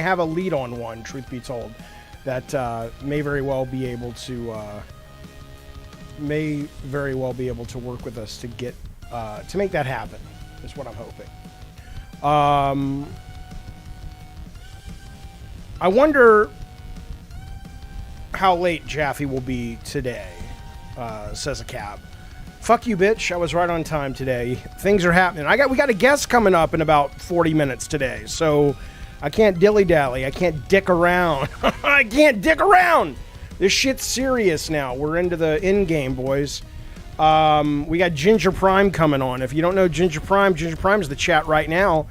have a lead on one, truth be told, that may very well be able to work with us to get to make that happen. Is what I'm hoping. I wonder how late Jaffe will be today, says a cab. Fuck you, bitch. I was right on time today. Things are happening. We got a guest coming up in about 40 minutes today, so I can't dilly-dally. I can't dick around. I can't dick around. This shit's serious now. We're into the end game, boys. We got Ginger Prime coming on. If you don't know Ginger Prime's the chat right now.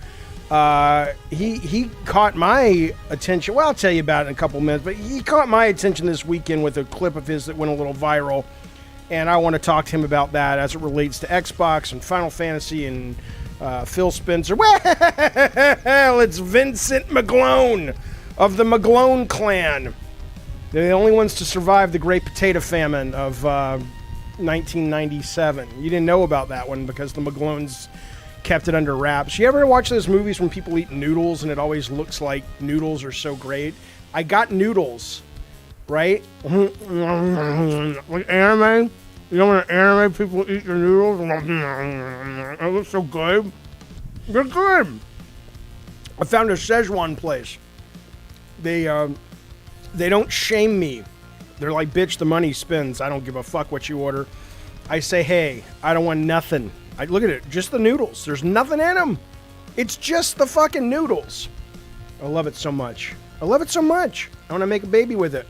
He caught my attention. Well, I'll tell you about it in a couple minutes, but he caught my attention this weekend with a clip of his that went a little viral. And I want to talk to him about that as it relates to Xbox and Final Fantasy and Phil Spencer. Well, it's Vincent McGlone of the McGlone clan. They're the only ones to survive the Great Potato Famine of 1997. You didn't know about that one because the McGlones kept it under wraps. You ever watch those movies when people eat noodles and it always looks like noodles are so great? I got noodles. Right? Like anime? You know when anime people eat your noodles? It looks so good. They're good. I found a Szechuan place. They don't shame me. They're like, bitch, the money spends. I don't give a fuck what you order. I say, hey, I don't want nothing. Look at it. Just the noodles. There's nothing in them. It's just the fucking noodles. I love it so much. I want to make a baby with it.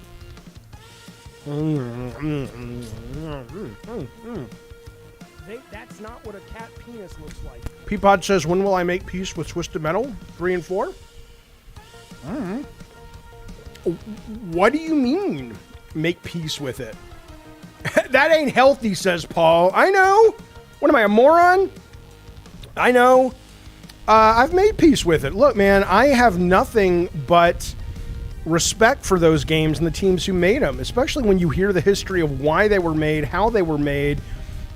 That's not what a cat penis looks like. Peapod says, when will I make peace with Twisted Metal? 3 and 4? What do you mean, make peace with it? That ain't healthy, says Paul. I know. What am I, a moron? I know. I've made peace with it. Look, man, I have nothing but respect for those games and the teams who made them, especially when you hear the history of why they were made, how they were made,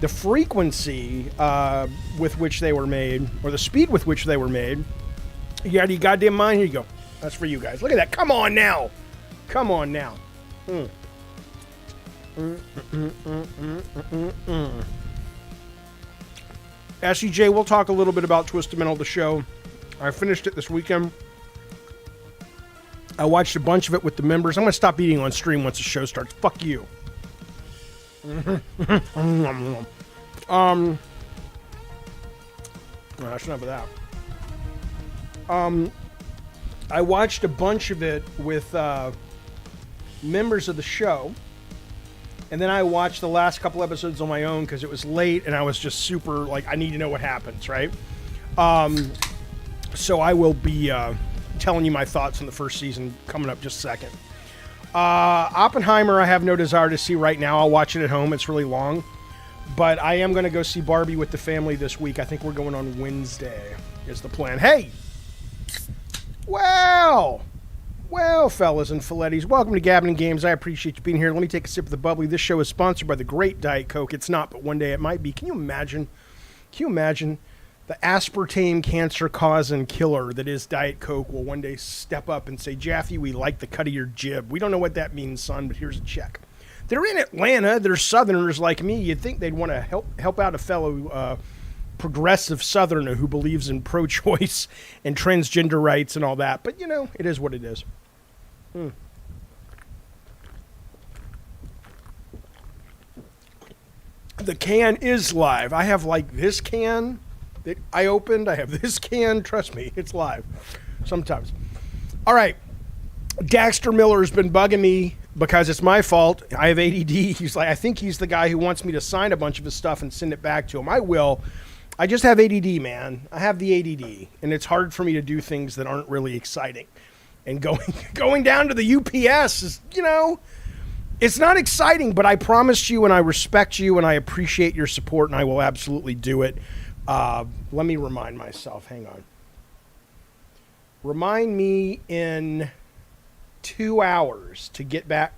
the frequency with which they were made, or the speed with which they were made. You got your goddamn mind? Here you go. That's for you guys. Look at that. Come on now. SEJ, we'll talk a little bit about Twisted Metal, the show. I finished it this weekend. I watched a bunch of it with the members. I'm going to stop eating on stream once the show starts. Fuck you. That's enough of that. I watched a bunch of it with members of the show. And then I watched the last couple episodes on my own because it was late and I was just super, like, I need to know what happens, right? So I will be telling you my thoughts on the first season coming up just a second. Oppenheimer, I have no desire to see right now. I'll watch it at home. It's really long. But I am going to go see Barbie with the family this week. I think we're going on Wednesday is the plan. Hey! Well, fellas and fillettes, welcome to Gabbing Games. I appreciate you being here. Let me take a sip of the bubbly. This show is sponsored by the great Diet Coke. It's not, but one day it might be. Can you imagine the aspartame cancer-causing killer that is Diet Coke will one day step up and say, Jaffe, we like the cut of your jib. We don't know what that means, son, but here's a check. They're in Atlanta. They're Southerners like me. You'd think they'd want to help out a fellow progressive Southerner who believes in pro-choice and transgender rights and all that. But, you know, it is what it is. The can is live. I have, like, this can that I opened. I have this can. Trust me, it's live sometimes. All right. Daxter Miller's been bugging me because it's my fault. I have ADD. He's like, I think he's the guy who wants me to sign a bunch of his stuff and send it back to him. I will. I just have ADD, man. I have the ADD, and it's hard for me to do things that aren't really exciting. And going down to the UPS is, you know, it's not exciting, but I promised you and I respect you and I appreciate your support and I will absolutely do it. Let me remind myself. Hang on. Remind me in 2 hours to get back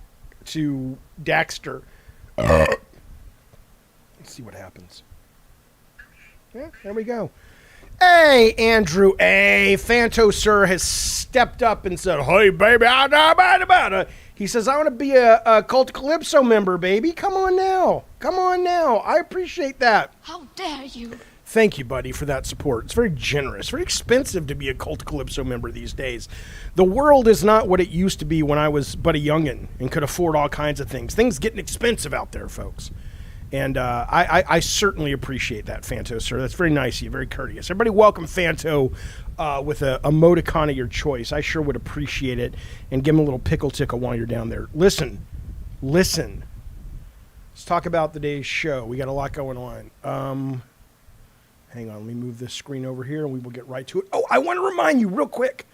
to Daxter. Let's see what happens. Yeah, there we go. Hey, Andrew A. Fanto Sir has stepped up and said, hey, baby, he says, I want to be a Cult Calypso member, baby. Come on now. I appreciate that. How dare you? Thank you, buddy, for that support. It's very generous, very expensive to be a Cult Calypso member these days. The world is not what it used to be when I was but a youngin' and could afford all kinds of things. Things getting expensive out there, folks. And I certainly appreciate that, Fanto, sir. That's very nice of you, very courteous. Everybody welcome Fanto with a emoticon of your choice. I sure would appreciate it. And give him a little pickle tickle while you're down there. Listen. Let's talk about today's show. We got a lot going on. Hang on, let me move this screen over here and we will get right to it. Oh, I want to remind you real quick.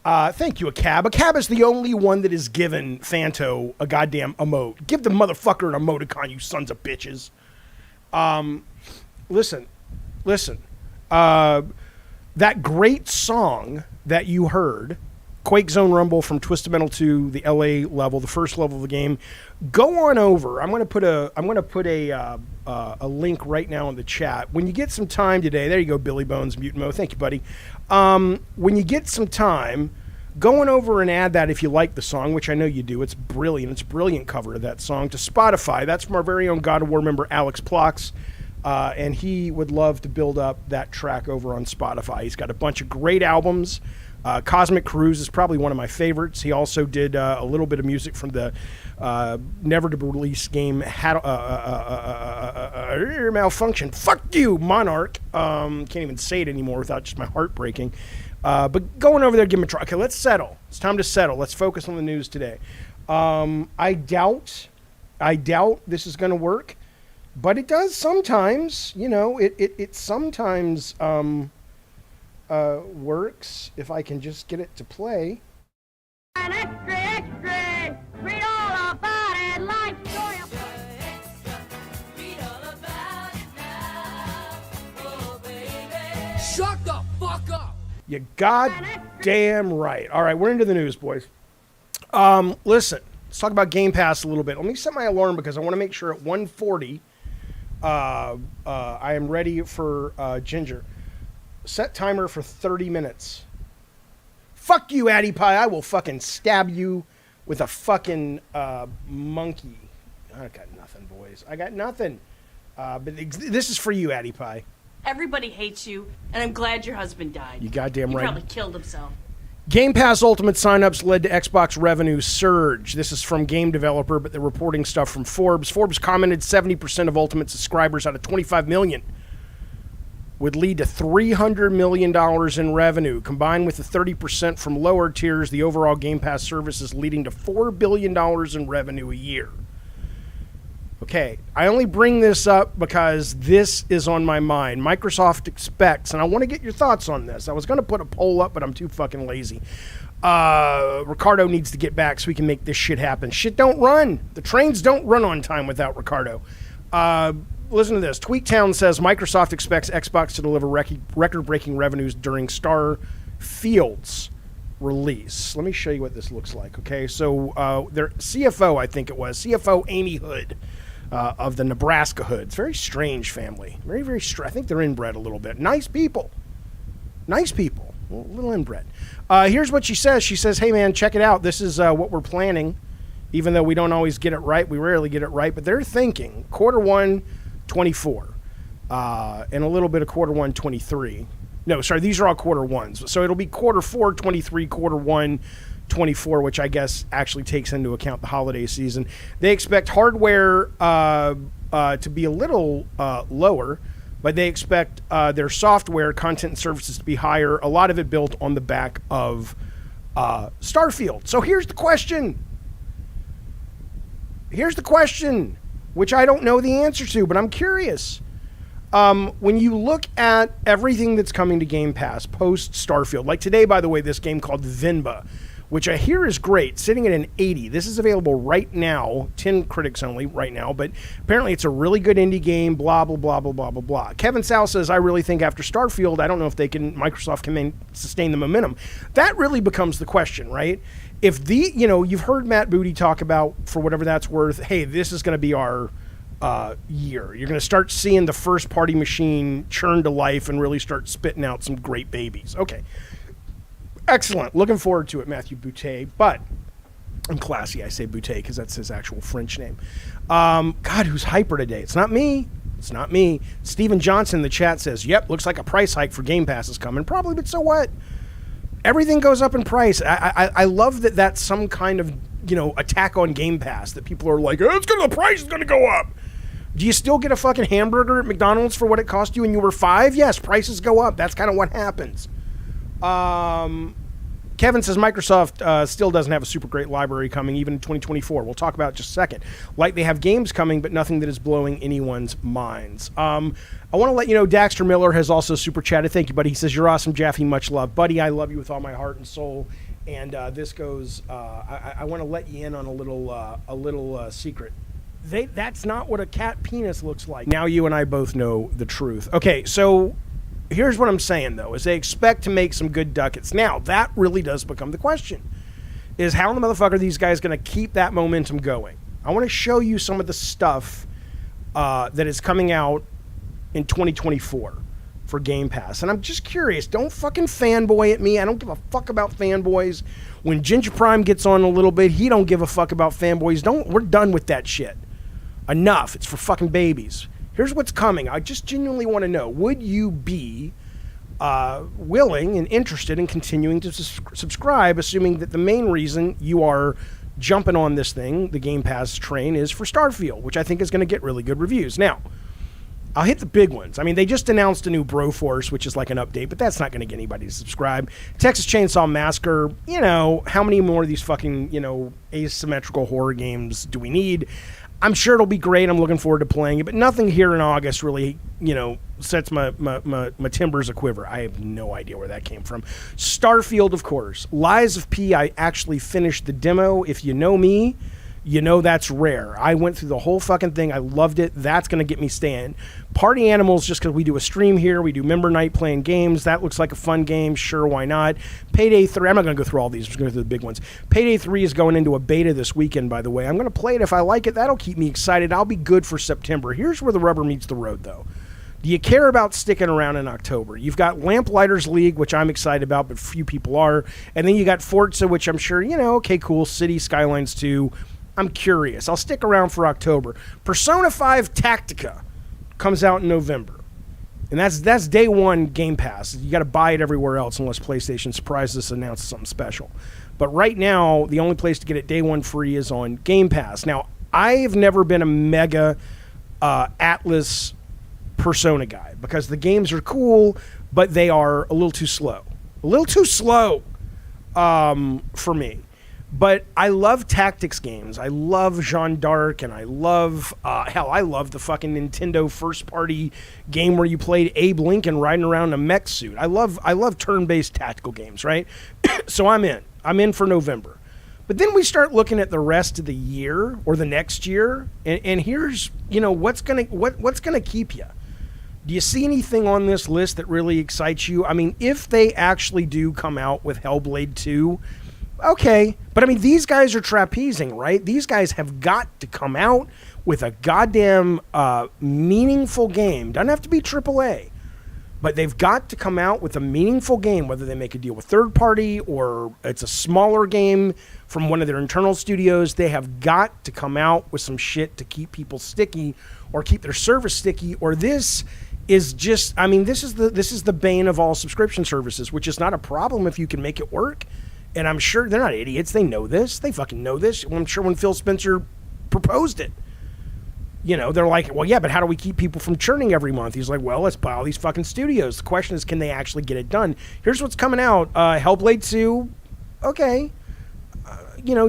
Thank you, Acab. Acab is the only one that has given Fanto a goddamn emote. Give the motherfucker an emoticon, you sons of bitches. Listen. That great song that you heard, Quake Zone Rumble from Twisted Metal 2, the LA level, the first level of the game. Go on over. I'm going to put a link right now in the chat. When you get some time today, there you go, Billy Bones, Mutant Mo. Thank you, buddy. When you get some time, go on over and add that if you like the song, which I know you do. It's brilliant. It's a brilliant cover of that song to Spotify. That's from our very own God of War member, alixplox. And he would love to build up that track over on Spotify. He's got a bunch of great albums. Cosmic Cruise is probably one of my favorites. He also did a little bit of music from the never-to-release game Malfunction. Fuck you, Monarch. Can't even say it anymore without just my heart breaking. But going over there, give him a try. Okay, let's settle. It's time to settle. Let's focus on the news today. I doubt this is going to work, but it does sometimes. You know, it sometimes works if I can just get it to play. An extra, read all about it, life story. Read all about it now, oh baby. Shut the fuck up! You goddamn right. All right, we're into the news, boys. Listen, let's talk about Game Pass a little bit. Let me set my alarm because I want to make sure at 1:40 I am ready for Ginger. Set timer for 30 minutes. Fuck you, Addy Pie. I will fucking stab you with a fucking monkey. I got nothing, boys. I got nothing. But this is for you, Addy Pie. Everybody hates you, and I'm glad your husband died. You goddamn right. He probably killed himself. Game Pass Ultimate signups led to Xbox revenue surge. This is from Game Developer, but they're reporting stuff from Forbes. Forbes commented 70% of Ultimate subscribers out of 25 million would lead to $300 million in revenue. Combined with the 30% from lower tiers, the overall Game Pass service is leading to $4 billion in revenue a year. Okay, I only bring this up because this is on my mind. Microsoft expects, and I want to get your thoughts on this. I was going to put a poll up, but I'm too fucking lazy. Ricardo needs to get back so we can make this shit happen. Shit don't run. The trains don't run on time without Ricardo. Listen to this. Tweaktown says Microsoft expects Xbox to deliver record-breaking revenues during STARFIELD's release. Let me show you what this looks like, okay? So their CFO, I think it was, CFO Amy Hood of the Nebraska Hoods. Very strange family. Very, very strange. I think they're inbred a little bit. Nice people. Nice people. A little inbred. Here's what she says. She says, hey, man, check it out. This is what we're planning. Even though we don't always get it right. We rarely get it right. But they're thinking quarter 1, 24, and a little bit of quarter 1, 23. No, sorry, these are all quarter ones. So it'll be quarter 4, 23, quarter 1, 24, which I guess actually takes into account the holiday season. They expect hardware to be a little lower, but they expect their software, content, and services to be higher, a lot of it built on the back of STARFIELD. So here's the question. Which I don't know the answer to, but I'm curious. When you look at everything that's coming to Game Pass post STARFIELD, like today, by the way, this game called Vinba, which I hear is great, sitting at an 80. This is available right now, 10 critics only right now, but apparently it's a really good indie game, blah, blah, blah, blah, blah, blah, blah. Kevin Sal says, I really think after STARFIELD, I don't know if Microsoft can sustain the momentum. That really becomes the question, right? If you've heard Matt Booty talk about, for whatever that's worth, hey, this is going to be our year. You're going to start seeing the first-party machine churn to life and really start spitting out some great babies. Okay. Excellent. Looking forward to it, Matthew Boutte. But I'm classy. I say Boutte because that's his actual French name. God, who's hyper today? It's not me. It's not me. Steven Johnson in the chat says, yep, looks like a price hike for Game Pass is coming. Probably, but so what? Everything goes up in price. I love that that's some kind of, attack on Game Pass, that people are like, the price is going to go up. Do you still get a fucking hamburger at McDonald's for what it cost you when you were 5? Yes, prices go up. That's kind of what happens. Kevin says Microsoft still doesn't have a super great library coming, even in 2024. We'll talk about it in just a second. Like, they have games coming, but nothing that is blowing anyone's minds. I want to let you know Daxter Miller has also super chatted. Thank you, buddy. He says, you're awesome, Jaffe. Much love. Buddy, I love you with all my heart and soul. And this goes, I want to let you in on a little secret. That's not what a cat penis looks like. Now you and I both know the truth. Okay, so here's what I'm saying, though, is they expect to make some good ducats. Now, that really does become the question, is how in the motherfucker are these guys going to keep that momentum going? I want to show you some of the stuff that is coming out in 2024 for Game Pass. And I'm just curious. Don't fucking fanboy at me. I don't give a fuck about fanboys. When Ginger Prime gets on a little bit, he don't give a fuck about fanboys. We're done with that shit. Enough. It's for fucking babies. Here's what's coming. I just genuinely want to know, would you be willing and interested in continuing to subscribe, assuming that the main reason you are jumping on this thing, the Game Pass train, is for STARFIELD, which I think is going to get really good reviews. Now, I'll hit the big ones. I mean, they just announced a new Broforce, which is like an update, but that's not going to get anybody to subscribe. Texas Chainsaw Massacre, how many more of these fucking, asymmetrical horror games do we need? I'm sure it'll be great. I'm looking forward to playing it, but nothing here in August really, sets my timbers a quiver. I have no idea where that came from. STARFIELD, of course. Lies of P, I actually finished the demo. If you know me, you know that's rare. I went through the whole fucking thing. I loved it. That's going to get me staying. Party Animals, just because we do a stream here. We do member night playing games. That looks like a fun game. Sure, why not? Payday 3. I'm not going to go through all these. I'm just going to go through the big ones. Payday 3 is going into a beta this weekend, by the way. I'm going to play it. If I like it, that'll keep me excited. I'll be good for September. Here's where the rubber meets the road, though. Do you care about sticking around in October? You've got Lamplighters League, which I'm excited about, but few people are. And then you got Forza, which I'm sure, okay, cool. City Skylines 2. I'm curious. I'll stick around for October. Persona 5 Tactica comes out in November. And that's day one Game Pass. You got to buy it everywhere else unless PlayStation surprises us and announces something special. But right now, the only place to get it day one free is on Game Pass. Now, I've never been a mega Atlas Persona guy because the games are cool, but they are a little too slow. A little too slow for me. But I love tactics games. I love Jeanne d'Arc, and I love, I love the fucking Nintendo first-party game where you played Abe Lincoln riding around in a mech suit. I love turn-based tactical games, right? So I'm in. I'm in for November. But then we start looking at the rest of the year or the next year, and here's, what's gonna keep you. Do you see anything on this list that really excites you? I mean, if they actually do come out with Hellblade 2, okay, but I mean, these guys are trapezing, right? These guys have got to come out with a goddamn meaningful game. Doesn't have to be AAA, but they've got to come out with a meaningful game, whether they make a deal with third party or it's a smaller game from one of their internal studios. They have got to come out with some shit to keep people sticky or keep their service sticky, or this is just, I mean, this is the bane of all subscription services, which is not a problem if you can make it work. And I'm sure they're not idiots. They know this. They fucking know this. I'm sure when Phil Spencer proposed it, they're like, well, yeah, but how do we keep people from churning every month? He's like, well, let's buy all these fucking studios. The question is, can they actually get it done? Here's what's coming out. Hellblade 2, okay.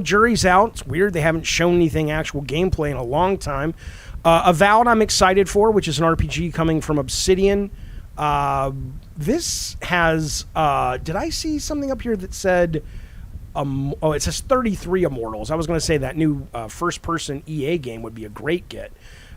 Jury's out. It's weird. They haven't shown anything actual gameplay in a long time. Avowed, I'm excited for, which is an RPG coming from Obsidian. This has, did I see something up here that said, it says 33 Immortals. I was going to say that new first-person EA game would be a great get.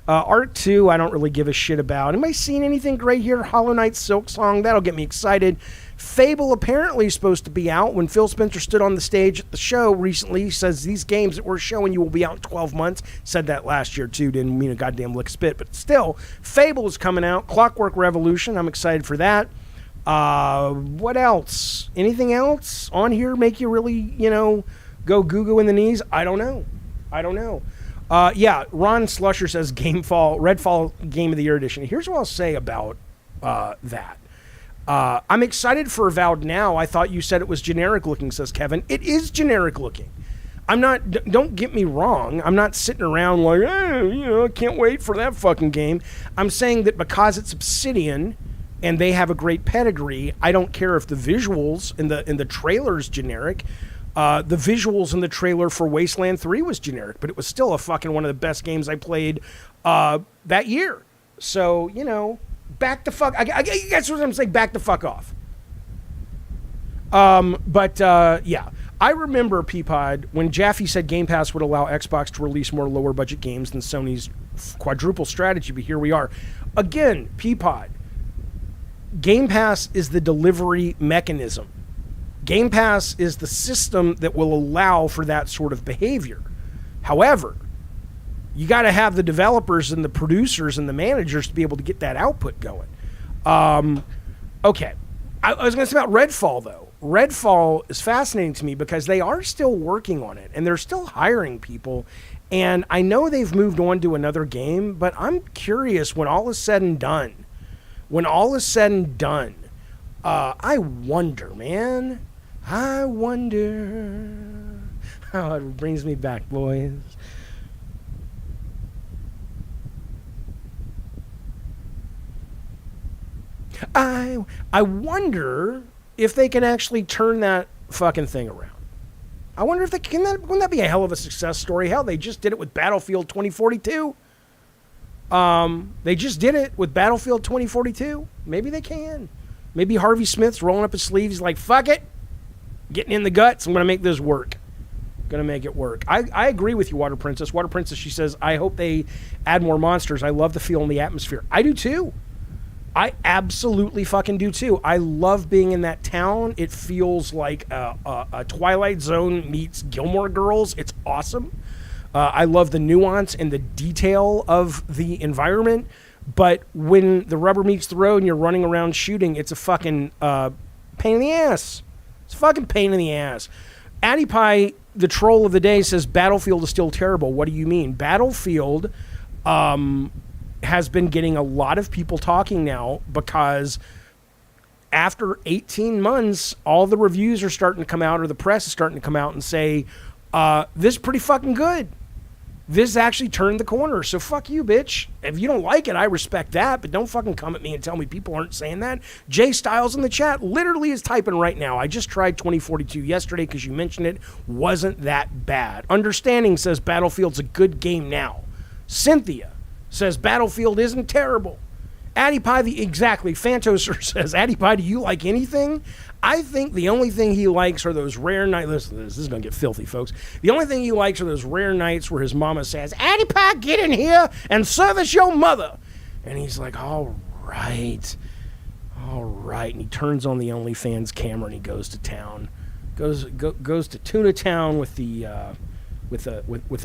Art 2, I don't really give a shit about. Am I seeing anything great here? Hollow Knight Silksong, that'll get me excited. Fable apparently is supposed to be out. When Phil Spencer stood on the stage at the show recently, he says these games that we're showing you will be out in 12 months. Said that last year too, didn't mean a goddamn lick spit, but still, Fable is coming out. Clockwork Revolution, I'm excited for that. What else? Anything else on here make you really, go goo-goo in the knees? I don't know. Yeah, Ron Slusher says Redfall Game of the Year edition. Here's what I'll say about that. I'm excited for Avowed now. I thought you said it was generic looking, says Kevin. It is generic looking. Don't get me wrong. I'm not sitting around like, I can't wait for that fucking game. I'm saying that because it's Obsidian and they have a great pedigree, I don't care if the visuals in the trailer's generic. The visuals in the trailer for Wasteland 3 was generic, but it was still a fucking one of the best games I played that year. So, back the fuck. I guess what I'm saying. Back the fuck off. Yeah, I remember Peapod when Jaffe said Game Pass would allow Xbox to release more lower budget games than Sony's quadruple strategy. But here we are again. Peapod. Game Pass is the delivery mechanism. Game Pass is the system that will allow for that sort of behavior. However, you got to have the developers and the producers and the managers to be able to get that output going. Okay. I was going to say about Redfall, though. Redfall is fascinating to me because they are still working on it, and they're still hiring people. And I know they've moved on to another game, but I'm curious when all is said and done. I wonder, man. I wonder. Oh, it brings me back, boys. I wonder if they can actually turn that fucking thing around. I wonder if they can. Wouldn't that be a hell of a success story? Hell, they just did it with Battlefield 2042. They just did it with Battlefield 2042. Maybe they can. Maybe Harvey Smith's rolling up his sleeves. He's like, fuck it. Getting in the guts. I'm going to make this work. Going to make it work. I agree with you, Water Princess. Water Princess, she says, I hope they add more monsters. I love the feel and the atmosphere. I do too. I absolutely fucking do too. I love being in that town. It feels like a Twilight Zone meets Gilmore Girls. It's awesome. I love the nuance and the detail of the environment. But when the rubber meets the road and you're running around shooting, it's a fucking pain in the ass. It's a fucking pain in the ass. Addy Pie, the troll of the day, says Battlefield is still terrible. What do you mean? Battlefield has been getting a lot of people talking now because after 18 months, all the reviews are starting to come out, or the press is starting to come out and say, this is pretty fucking good. This actually turned the corner, so fuck you, bitch. If you don't like it, I respect that, but don't fucking come at me and tell me people aren't saying that. Jay Styles in the chat literally is typing right now. I just tried 2042 yesterday because you mentioned it. Wasn't that bad. Understanding says Battlefield's a good game now. Cynthia says Battlefield isn't terrible. Addy Pie, exactly. Fantoser says, Addy Pie, do you like anything? I think the only thing he likes are those rare nights. Listen to this. This is going to get filthy, folks. The only thing he likes are those rare nights where his mama says, Addy Pie, get in here and service your mother. And he's like, all right. And he turns on the OnlyFans camera and he goes to town. Goes to Tuna Town with the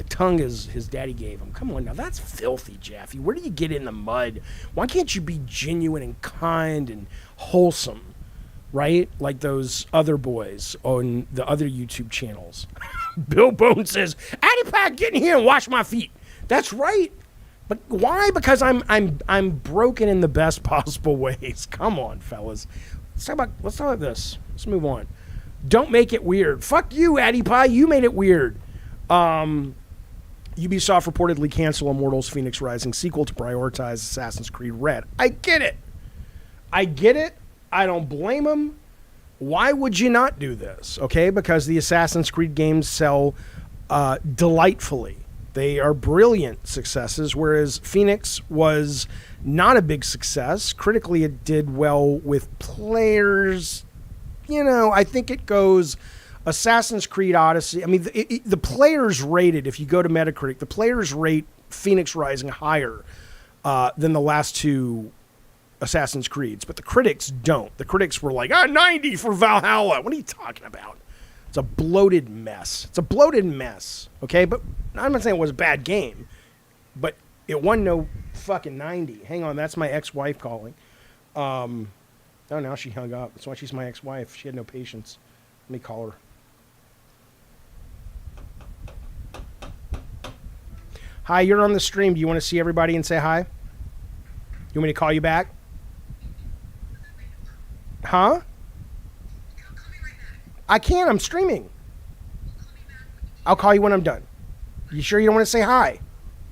tongue his daddy gave him. Come on now, that's filthy, Jaffe. Where do you get in the mud? Why can't you be genuine and kind and wholesome, right? Like those other boys on the other YouTube channels. Bill Bone says, Addy Pie, get in here and wash my feet. That's right. But why? Because I'm broken in the best possible ways. Come on, fellas. Let's talk about this. Let's move on. Don't make it weird. Fuck you, Addy Pie. You made it weird. Ubisoft reportedly cancel Immortals Phoenix Rising sequel to prioritize Assassin's Creed Red. I get it. I don't blame them. Why would you not do this? Okay, because the Assassin's Creed games sell delightfully. They are brilliant successes, whereas Phoenix was not a big success. Critically, it did well with players. I think it goes Assassin's Creed Odyssey. I mean, the players rated, if you go to Metacritic, the players rate Phoenix Rising higher than the last two Assassin's Creeds, but the critics don't. The critics were like, 90 for Valhalla. What are you talking about? It's a bloated mess. Okay, but I'm not saying it was a bad game, but it won no fucking 90. Hang on, that's my ex-wife calling. Oh, now she hung up. That's why she's my ex-wife. She had no patience. Let me call her. Hi, you're on the stream. Do you want to see everybody and say hi? You want me to call you back? Huh? I can't. I'm streaming. I'll call you when I'm done. You sure you don't want to say hi?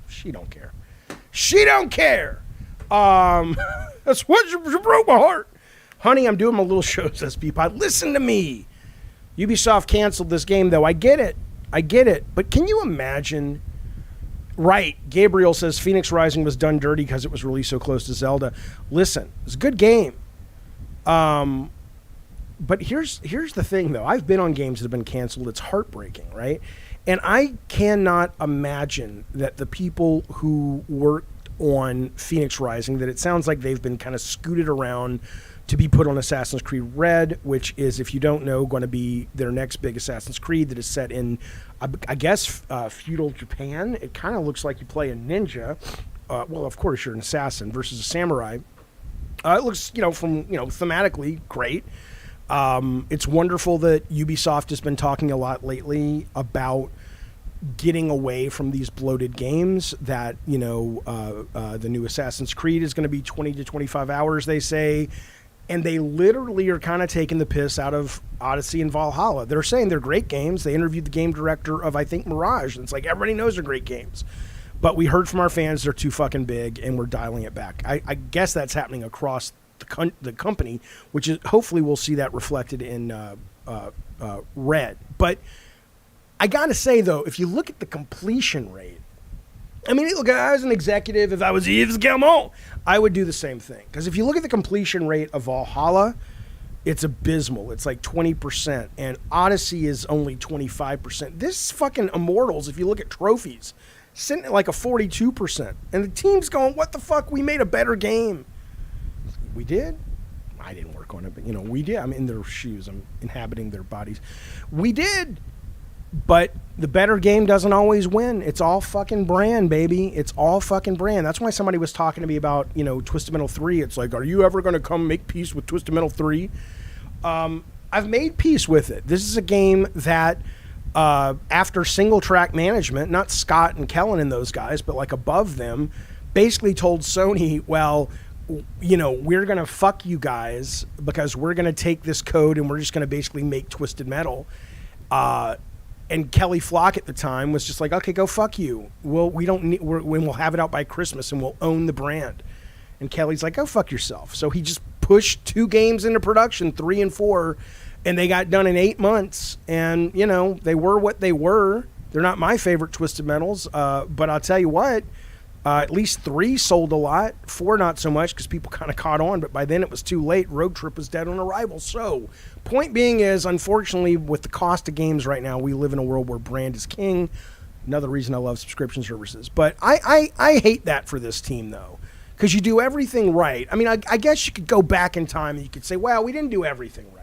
She don't care. She don't care. That's what you broke my heart. Honey, I'm doing my little show, says Peapod. Listen to me. Ubisoft canceled this game, though. I get it. But can you imagine? Right. Gabriel says Phoenix Rising was done dirty because it was released so close to Zelda. Listen, it's a good game. But here's the thing, though. I've been on games that have been canceled. It's heartbreaking, right? And I cannot imagine that the people who worked on Phoenix Rising, that it sounds like they've been kind of scooted around to be put on Assassin's Creed Red, which is, if you don't know, going to be their next big Assassin's Creed that is set in, I guess, feudal Japan. It kind of looks like you play a ninja. Well, of course, you're an assassin versus a samurai. It looks, thematically great. It's wonderful that Ubisoft has been talking a lot lately about getting away from these bloated games, that, the new Assassin's Creed is going to be 20 to 25 hours, they say. And they literally are kind of taking the piss out of Odyssey and Valhalla. They're saying they're great games. They interviewed the game director of, I think, Mirage. And it's like, everybody knows they're great games. But we heard from our fans they're too fucking big, and we're dialing it back. I guess that's happening across the company, which is, hopefully we'll see that reflected in Red. But I got to say, though, if you look at the completion rate, I mean, look, as an executive, if I was Yves Guillemot, I would do the same thing. Because if you look at the completion rate of Valhalla, it's abysmal. It's like 20%. And Odyssey is only 25%. This fucking Immortals, if you look at trophies, sitting at like a 42%. And the team's going, what the fuck? We made a better game. We did? I didn't work on it, but, we did. I'm in their shoes. I'm inhabiting their bodies. We did. But the better game doesn't always win. It's all fucking brand, baby. It's all fucking brand. That's why somebody was talking to me about, Twisted Metal 3. It's like, are you ever going to come make peace with Twisted Metal 3? I've made peace with it. This is a game that, after single track management, not Scott and Kellen and those guys, but like above them, basically told Sony, well, we're going to fuck you guys because we're going to take this code and we're just going to basically make Twisted Metal. And Kelly Flock at the time was just like, okay, go fuck you. We'll have it out by Christmas and we'll own the brand. And Kelly's like, go fuck yourself. So he just pushed 2 games into production, 3 and 4, and they got done in 8 months. And, they were what they were. They're not my favorite Twisted Metals, but I'll tell you what, at least 3 sold a lot, 4 not so much because people kind of caught on, but by then it was too late. Road Trip was dead on arrival. So, point being is, unfortunately, with the cost of games right now, we live in a world where brand is king. Another reason I love subscription services. But I hate that for this team, though, because you do everything right. I mean, I guess you could go back in time and you could say, well, we didn't do everything right.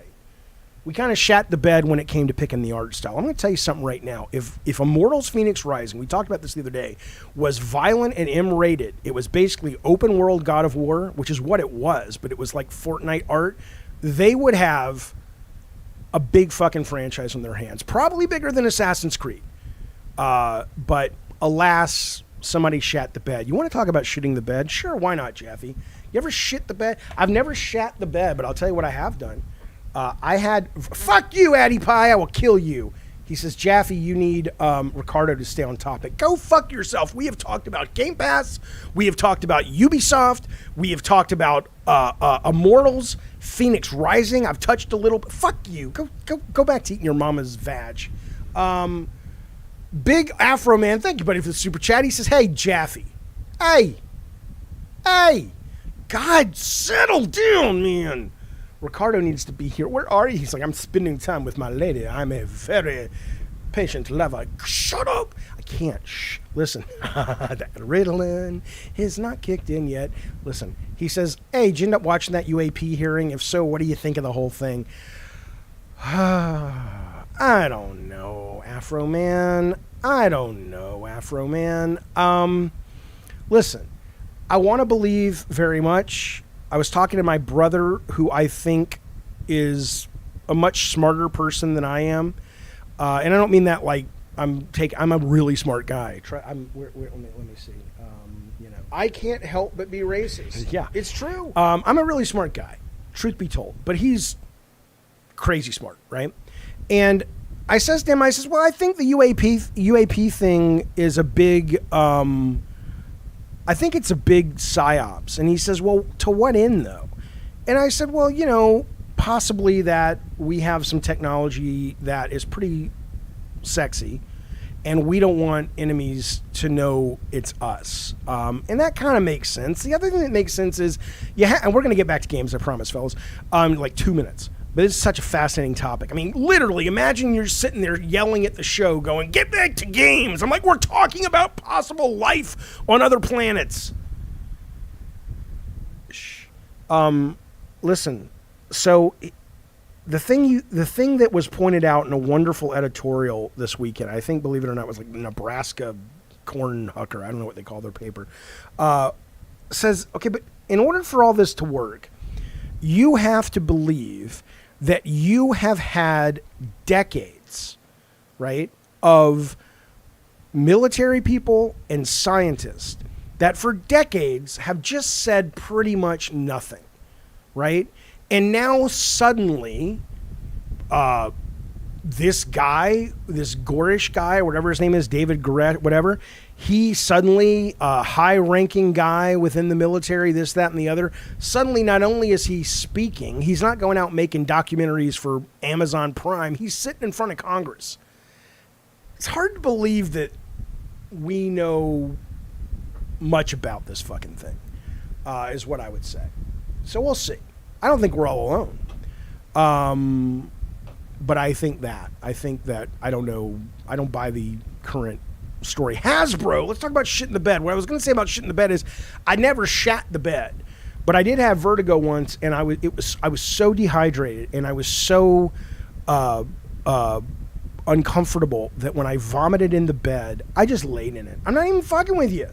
We kind of shat the bed when it came to picking the art style. I'm going to tell you something right now. If Immortals Phoenix Rising, we talked about this the other day, was violent and M-rated, it was basically open world God of War, which is what it was, but it was like Fortnite art, they would have a big fucking franchise on their hands. Probably bigger than Assassin's Creed. But alas, somebody shat the bed. You want to talk about shitting the bed? Sure, why not, Jaffe? You ever shit the bed? I've never shat the bed, but I'll tell you what I have done. Fuck you, Addy Pie, I will kill you. He says, Jaffe, you need Ricardo to stay on topic. Go fuck yourself. We have talked about Game Pass. We have talked about Ubisoft. We have talked about Immortals, Phoenix Rising. I've touched a little bit. Fuck you. Go back to eating your mama's vag. Big Afro Man, thank you, buddy, for the super chat. He says, hey, Jaffe. Hey. God, settle down, man. Ricardo needs to be here. Where are you? He's like, I'm spending time with my lady. I'm a very Patient level. Shut up. I can't. Shh. Listen. That Ritalin is not kicked in yet. Listen. He says, hey, did you end up watching that UAP hearing? If so, what do you think of the whole thing? I don't know, Afro Man. I don't know, Afro Man. Listen, I want to believe very much. I was talking to my brother, who I think is a much smarter person than I am. And I don't mean that like I'm a really smart guy. Let me see. I can't help but be racist. Yeah, it's true. I'm a really smart guy, truth be told, but he's crazy smart, right? And I says to him, I says, well, I think the UAP thing is a big, I think it's a big psyops. And he says, well, to what end though? And I said, well, possibly that we have some technology that is pretty sexy and we don't want enemies to know it's us. And that kind of makes sense. The other thing that makes sense is, and we're going to get back to games, I promise, fellas, like 2 minutes. But it's such a fascinating topic. I mean, literally, imagine you're sitting there yelling at the show going, get back to games. I'm like, we're talking about possible life on other planets. Shh. Listen, so the thing that was pointed out in a wonderful editorial this weekend, I think, believe it or not, was like Nebraska Corn Hucker. I don't know what they call their paper. Says, okay, but in order for all this to work, you have to believe that you have had decades, right, of military people and scientists that for decades have just said pretty much nothing, right? And now suddenly, this guy, this Gorish guy, whatever his name is, David Goresh, whatever, he suddenly, a high-ranking guy within the military, this, that, and the other, suddenly not only is he speaking, he's not going out making documentaries for Amazon Prime, he's sitting in front of Congress. It's hard to believe that we know much about this fucking thing, is what I would say. So we'll see. I don't think we're all alone. But I think that I don't know. I don't buy the current story. Hasbro. Let's talk about shit in the bed. What I was going to say about shit in the bed is I never shat the bed, but I did have vertigo once, and I was so dehydrated and I was so uncomfortable that when I vomited in the bed, I just laid in it. I'm not even fucking with you.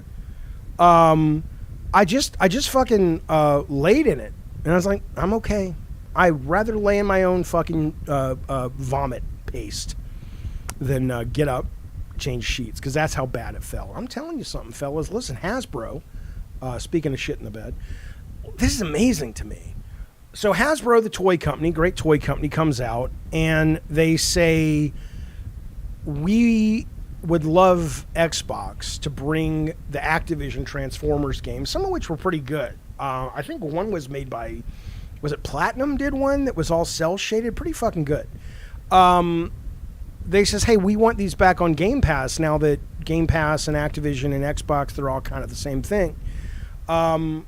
I just fucking laid in it, and I was like, I'm okay. I'd rather lay in my own fucking vomit paste than get up, change sheets, because that's how bad it felt. I'm telling you something, fellas. Listen, Hasbro, speaking of shit in the bed, this is amazing to me. So Hasbro, the toy company, great toy company, comes out, and they say, we would love Xbox to bring the Activision Transformers games, some of which were pretty good. I think one was made by... Was it Platinum did one that was all cel-shaded? Pretty fucking good. They says, hey, we want these back on Gamepass now that Gamepass and Activision and Xbox, they're all kind of the same thing. And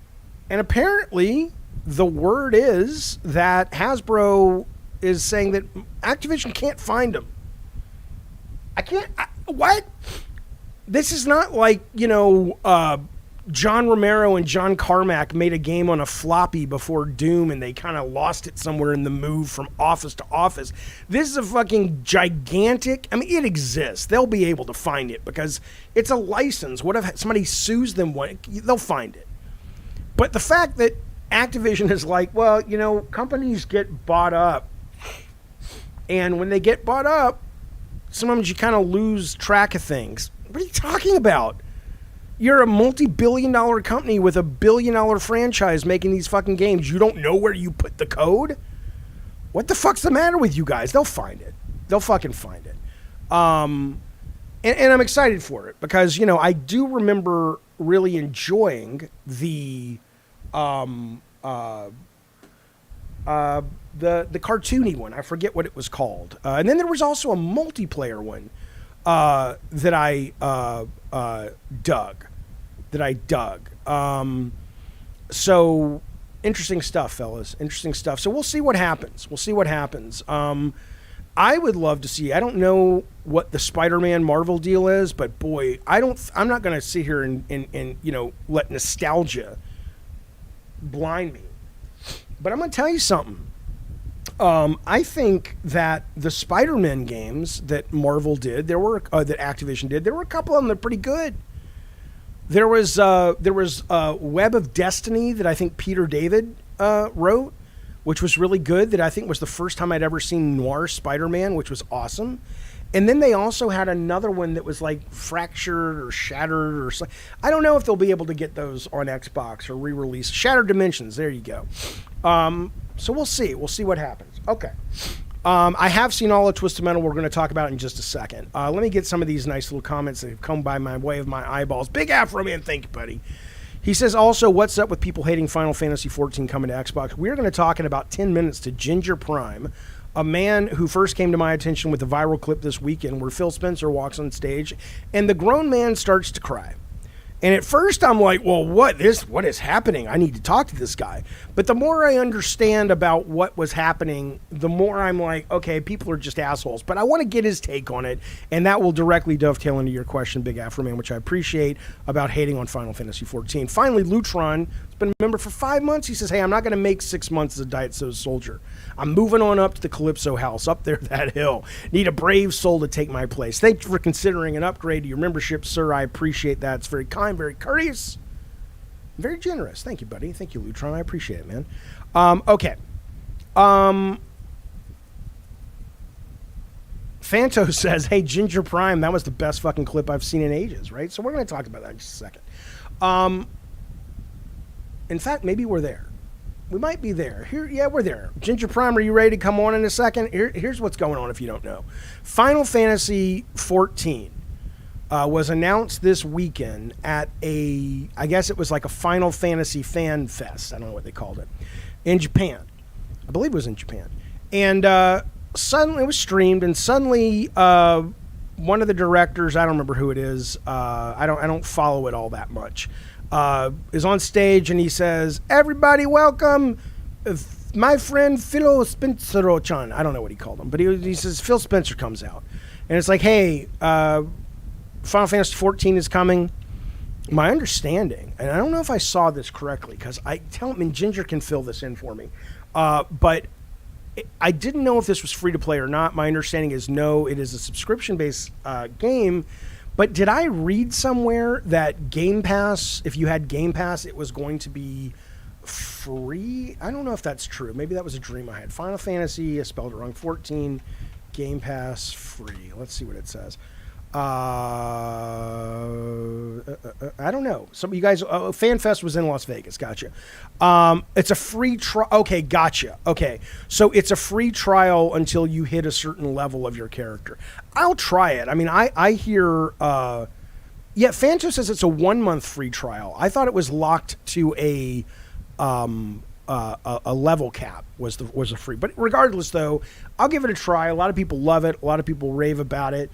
apparently the word is that Hasbro is saying that Activision can't find them. What? This is not like, John Romero and John Carmack made a game on a floppy before Doom and they kind of lost it somewhere in the move from office to office. This is a fucking gigantic... I mean, it exists. They'll be able to find it because it's a license. What if somebody sues them? They'll find it. But the fact that Activision is like, well, companies get bought up. And when they get bought up, sometimes you kind of lose track of things. What are you talking about? You're a multi-billion-dollar company with a billion-dollar franchise making these fucking games. You don't know where you put the code? What the fuck's the matter with you guys? They'll find it. They'll fucking find it. And I'm excited for it because, I do remember really enjoying the cartoony one. I forget what it was called. And then there was also a multiplayer one that I dug. So interesting stuff, fellas. Interesting stuff. So we'll see what happens. I would love to see. I don't know what the Spider-Man Marvel deal is, but boy, I'm not going to sit here and let nostalgia blind me. But I'm going to tell you something. I think that the Spider-Man games that Marvel did, that Activision did, there were a couple of them that are pretty good. There was Web of Destiny that I think Peter David wrote, which was really good, that I think was the first time I'd ever seen noir Spider-Man, which was awesome. And then they also had another one that was like Fractured or Shattered or something. I don't know if they'll be able to get those on Xbox or re-release. Shattered Dimensions, there you go. So we'll see. We'll see what happens. Okay. I have seen all of Twisted Metal. We're going to talk about it in just a second. Let me get some of these nice little comments that have come by my way of my eyeballs. Big Afro Man, thank you, buddy. He says, also, what's up with people hating Final Fantasy XIV coming to Xbox? We're going to talk in about 10 minutes to Ginger Prime, a man who first came to my attention with a viral clip this weekend where Phil Spencer walks on stage and the grown man starts to cry. And at first I'm like, well, what is happening? I need to talk to this guy. But the more I understand about what was happening, the more I'm like, okay, people are just assholes. But I want to get his take on it, and that will directly dovetail into your question, Big Afro Man, which I appreciate, about hating on Final Fantasy XIV. Finally, Lutron has been a member for 5 months. He says, hey, I'm not going to make 6 months as a Diet Soda soldier. I'm moving on up to the Calypso house, up there that hill. Need a brave soul to take my place. Thank you for considering an upgrade to your membership, sir. I appreciate that. It's very kind, very courteous, very generous. Thank you, buddy. Thank you, Lutron. I appreciate it, man. Okay. Fanto says, hey, Ginger Prime, that was the best fucking clip I've seen in ages, right? So we're going to talk about that in just a second. In fact, maybe we're there. We might be there. Yeah, we're there. Ginger Prime, are you ready to come on in a second? Here's what's going on if you don't know. Final Fantasy XIV was announced this weekend at I guess it was like a Final Fantasy fan fest. I don't know what they called it. In Japan. I believe it was in Japan. And suddenly it was streamed, and suddenly one of the directors, I don't remember who it is, I don't follow it all that much, is on stage and he says, everybody welcome my friend Phil Spencer-chan. I don't know what he called him, but he says Phil Spencer comes out. And it's like, hey, Final Fantasy XIV is coming. My understanding, and I don't know if I saw this correctly, because Ginger can fill this in for me, but I didn't know if this was free to play or not. My understanding is no, it is a subscription-based game. But did I read somewhere that Gamepass, if you had Gamepass, it was going to be free? I don't know if that's true. Maybe that was a dream I had. Final Fantasy, I spelled it wrong, 14, Gamepass free. Let's see what it says. I don't know. Some of you guys, FanFest was in Las Vegas. Gotcha. It's a free trial. Okay, gotcha. Okay, so it's a free trial until you hit a certain level of your character. I'll try it. I mean, I hear. Yeah, Fanto says it's a 1 month free trial. I thought it was locked to a level cap was a free. But regardless, though, I'll give it a try. A lot of people love it. A lot of people rave about it.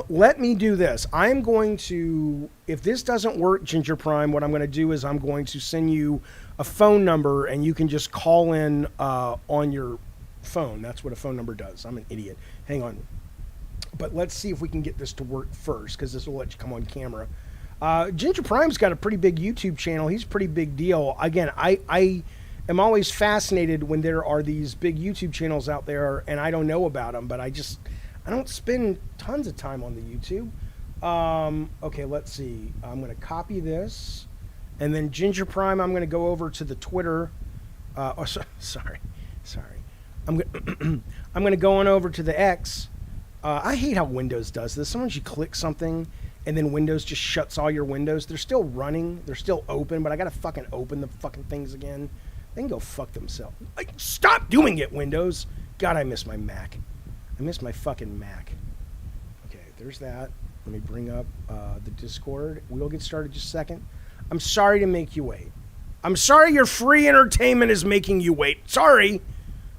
Let me do this. I'm going to, if this doesn't work, Ginger Prime, what I'm going to do is I'm going to send you a phone number, and you can just call in on your phone. That's what a phone number does. I'm an idiot. Hang on. But let's see if we can get this to work first, because this will let you come on camera. Ginger Prime's got a pretty big YouTube channel. He's a pretty big deal. Again, I am always fascinated when there are these big YouTube channels out there, and I don't know about them, but I don't spend tons of time on the YouTube. Okay, let's see. I'm going to copy this. And then Ginger Prime, I'm going to go over to the Twitter. Sorry. I'm going to go on over to the X. I hate how Windows does this. Sometimes you click something, and then Windows just shuts all your windows. They're still running. They're still open, but I got to fucking open the fucking things again. They can go fuck themselves. Like, stop doing it, Windows. God, I miss my Mac. I miss my fucking Mac. Okay, there's that. Let me bring up the Discord. We'll get started in just a second. I'm sorry to make you wait. I'm sorry your free entertainment is making you wait. Sorry.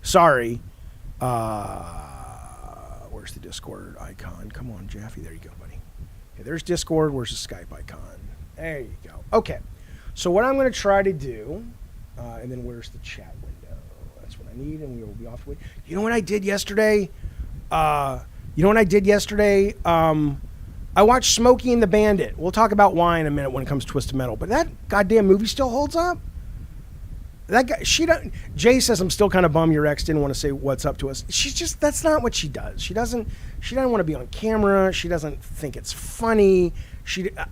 Where's the Discord icon? Come on, Jaffe. There you go, buddy. Okay, there's Discord. Where's the Skype icon? There you go. Okay. So what I'm going to try to do, and then where's the chat window? That's what I need, and we will be off. You know what I did yesterday? You know what I did yesterday? I watched Smokey and the Bandit. We'll talk about why in a minute when it comes to Twisted Metal. But that goddamn movie still holds up. That guy, Jay says I'm still kind of bummed your ex didn't want to say what's up to us. She's just, that's not what she does. She doesn't want to be on camera. She doesn't think it's funny.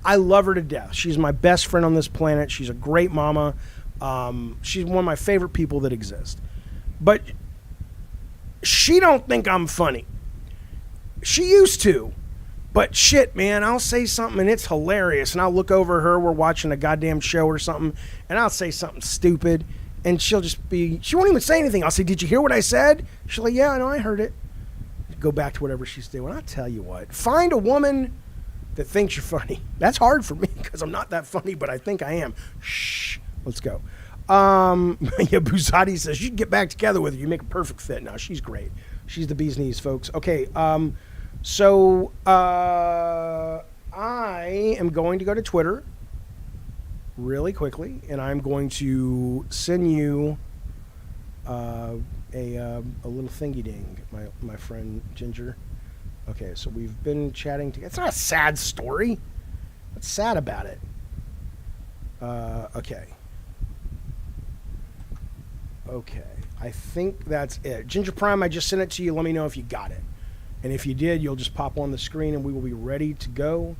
I love her to death. She's my best friend on this planet. She's a great mama. She's one of my favorite people that exist. But she don't think I'm funny. She used to. But shit, man, I'll say something and it's hilarious. And I'll look over her, we're watching a goddamn show or something, and I'll say something stupid. And she'll just be, she won't even say anything. I'll say, did you hear what I said? She'll like, yeah, I know, I heard it. Go back to whatever she's doing. I'll tell you what, find a woman that thinks you're funny. That's hard for me because I'm not that funny, but I think I am. Shh, let's go. Yeah, Buzati says, you should get back together with her. You make a perfect fit. No, she's great. She's the bee's knees, folks. Okay, so I am going to go to Twitter really quickly, and I'm going to send you a little thingy ding, my friend Ginger. Okay, so we've been chatting together. It's not a sad story. What's sad about it? Okay. Okay, I think that's it. Ginger Prime, I just sent it to you. Let me know if you got it. And if you did, you'll just pop on the screen and we will be ready to go.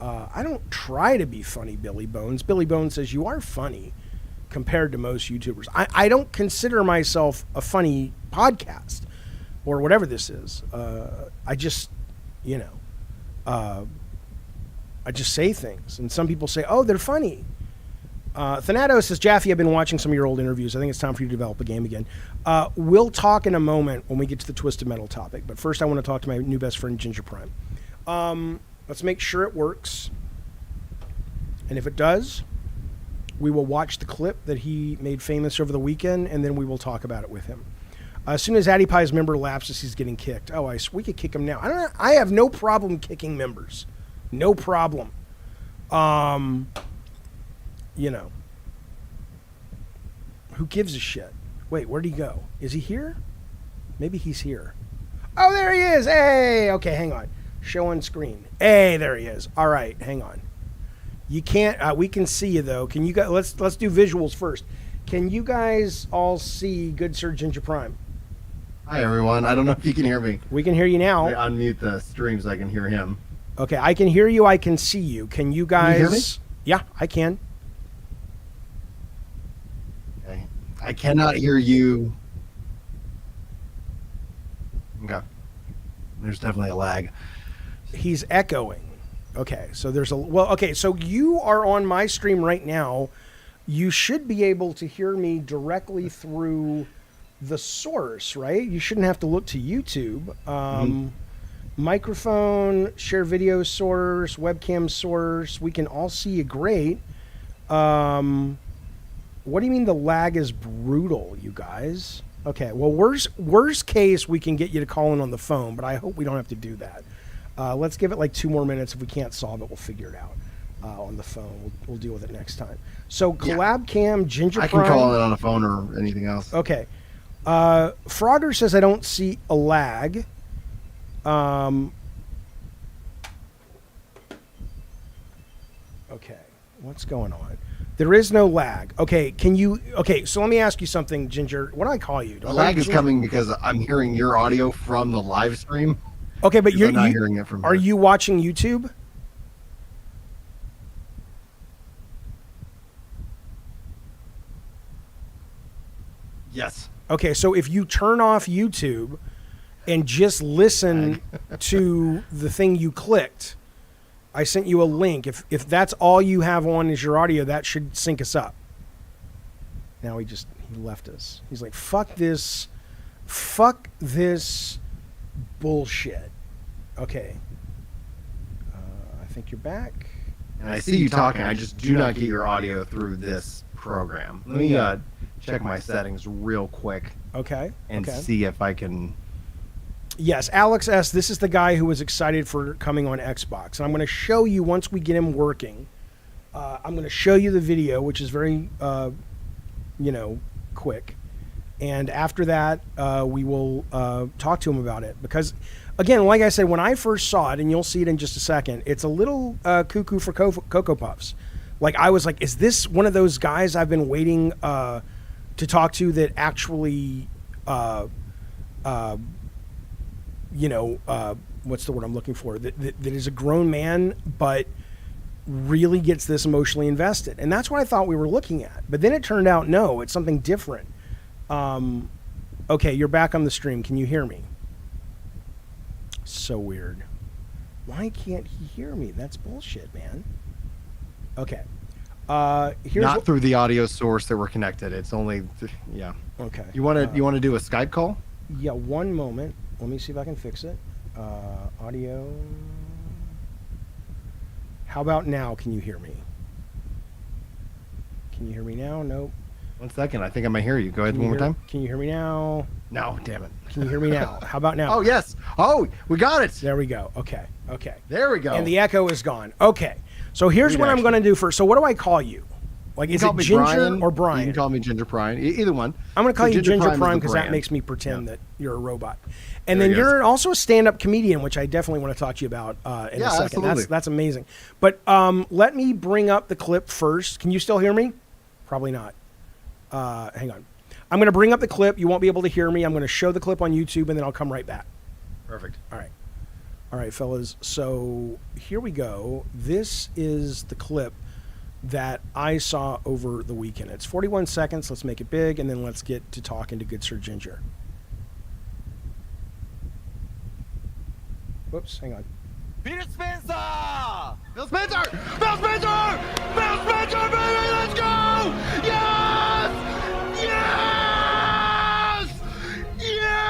I don't try to be funny, Billy Bones. Billy Bones says, you are funny compared to most YouTubers. I don't consider myself a funny podcast or whatever this is. I just, I just say things. And some people say, oh, they're funny. Thanato says, Jaffe, I've been watching some of your old interviews. I think it's time for you to develop a game again. We'll talk in a moment when we get to the Twisted Metal topic. But first, I want to talk to my new best friend, Ginger Prime. Let's make sure it works. And if it does, we will watch the clip that he made famous over the weekend, and then we will talk about it with him. As soon as Addy Pie's member lapses, he's getting kicked. Oh, we could kick him now. I have no problem kicking members. No problem. Who gives a shit? Wait, where'd he go? Is he here? Maybe he's here. Oh, there he is. Hey, okay, hang on. Show on screen. Hey, there he is. All right, hang on. You can't. We can see you though. Can you guys? Let's do visuals first. Can you guys all see Good Sir Ginger Prime? Hi everyone. I don't know if you can hear me. We can hear you now. I unmute the stream so I can hear him. Okay, I can hear you. I can see you. Can you guys? Can you hear me? Yeah, I can. Okay. I cannot hear you. Okay. There's definitely a lag. He's echoing. Okay, so so you are on my stream right now. You should be able to hear me directly through the source, right? You shouldn't have to look to YouTube. Microphone, share video source, webcam source. We can all see you great. What do you mean the lag is brutal, you guys? Okay, well, worst case, we can get you to call in on the phone, but I hope we don't have to do that. Let's give it like 2 more minutes. If we can't solve it, we'll figure it out on the phone. We'll deal with it next time. So collab cam, Ginger Prime. I can call it on a phone or anything else. Okay. Frogger says I don't see a lag. Okay, what's going on? There is no lag. Okay, so let me ask you something, Ginger. What do I call you? The lag is coming because I'm hearing your audio from the live stream. Okay, but you're not hearing it from here. Are you watching YouTube? Yes. Okay, so if you turn off YouTube and just listen to the thing you clicked, I sent you a link. If that's all you have on is your audio, that should sync us up. Now he left us. He's like, fuck this bullshit. Okay. I think you're back. And I see you talking. I just do not get your audio through this program. Let me check my settings real quick. Okay. And see if I can. Yes, Alex S. This is the guy who was excited for coming on Xbox. And I'm going to show you once we get him working. I'm going to show you the video, which is very, quick. And after that, we will talk to him about it. Because, again, like I said, when I first saw it, and you'll see it in just a second, it's a little cuckoo for Cocoa Puffs. Like, I was like, is this one of those guys I've been waiting to talk to that actually, what's the word I'm looking for? That is a grown man, but really gets this emotionally invested. And that's what I thought we were looking at. But then it turned out, no, it's something different. Okay, you're back on the stream. Can you hear me? So weird. Why can't he hear me? That's bullshit, man. Okay. Here's Not through the audio source that we're connected. It's only, yeah. Okay. You want to do a Skype call? Yeah, one moment. Let me see if I can fix it. Audio. How about now? Can you hear me? Can you hear me now? Nope. 1 second. I think I might hear you. Go ahead one more time. Can you hear me now? No, damn it. Can you hear me now? How about now? Oh, yes. Oh, we got it. There we go. Okay. There we go. And the echo is gone. Okay. So here's what I'm going to do first. So what do I call you? Like, is it Ginger Brian, or Brian? You can call me Ginger Prime. Either one. I'm going to call you Ginger Prime because that brand. makes me pretend that you're a robot. And There then he goes. you're also a stand-up comedian, which I definitely want to talk to you about in a second. Absolutely. That's amazing. But let me bring up the clip first. Can you still hear me? Probably not. Hang on. I'm going to bring up the clip. You won't be able to hear me. I'm going to show the clip on YouTube, and then I'll come right back. Perfect. All right, fellas. So here we go. This is the clip that I saw over the weekend. It's 41 seconds. Let's make it big, and then let's get to talking to good Sir Ginger. Whoops, hang on. Phil Spencer! Phil Spencer! Phil Spencer! Phil Spencer, baby, let's go! Yes! Yes! Yes!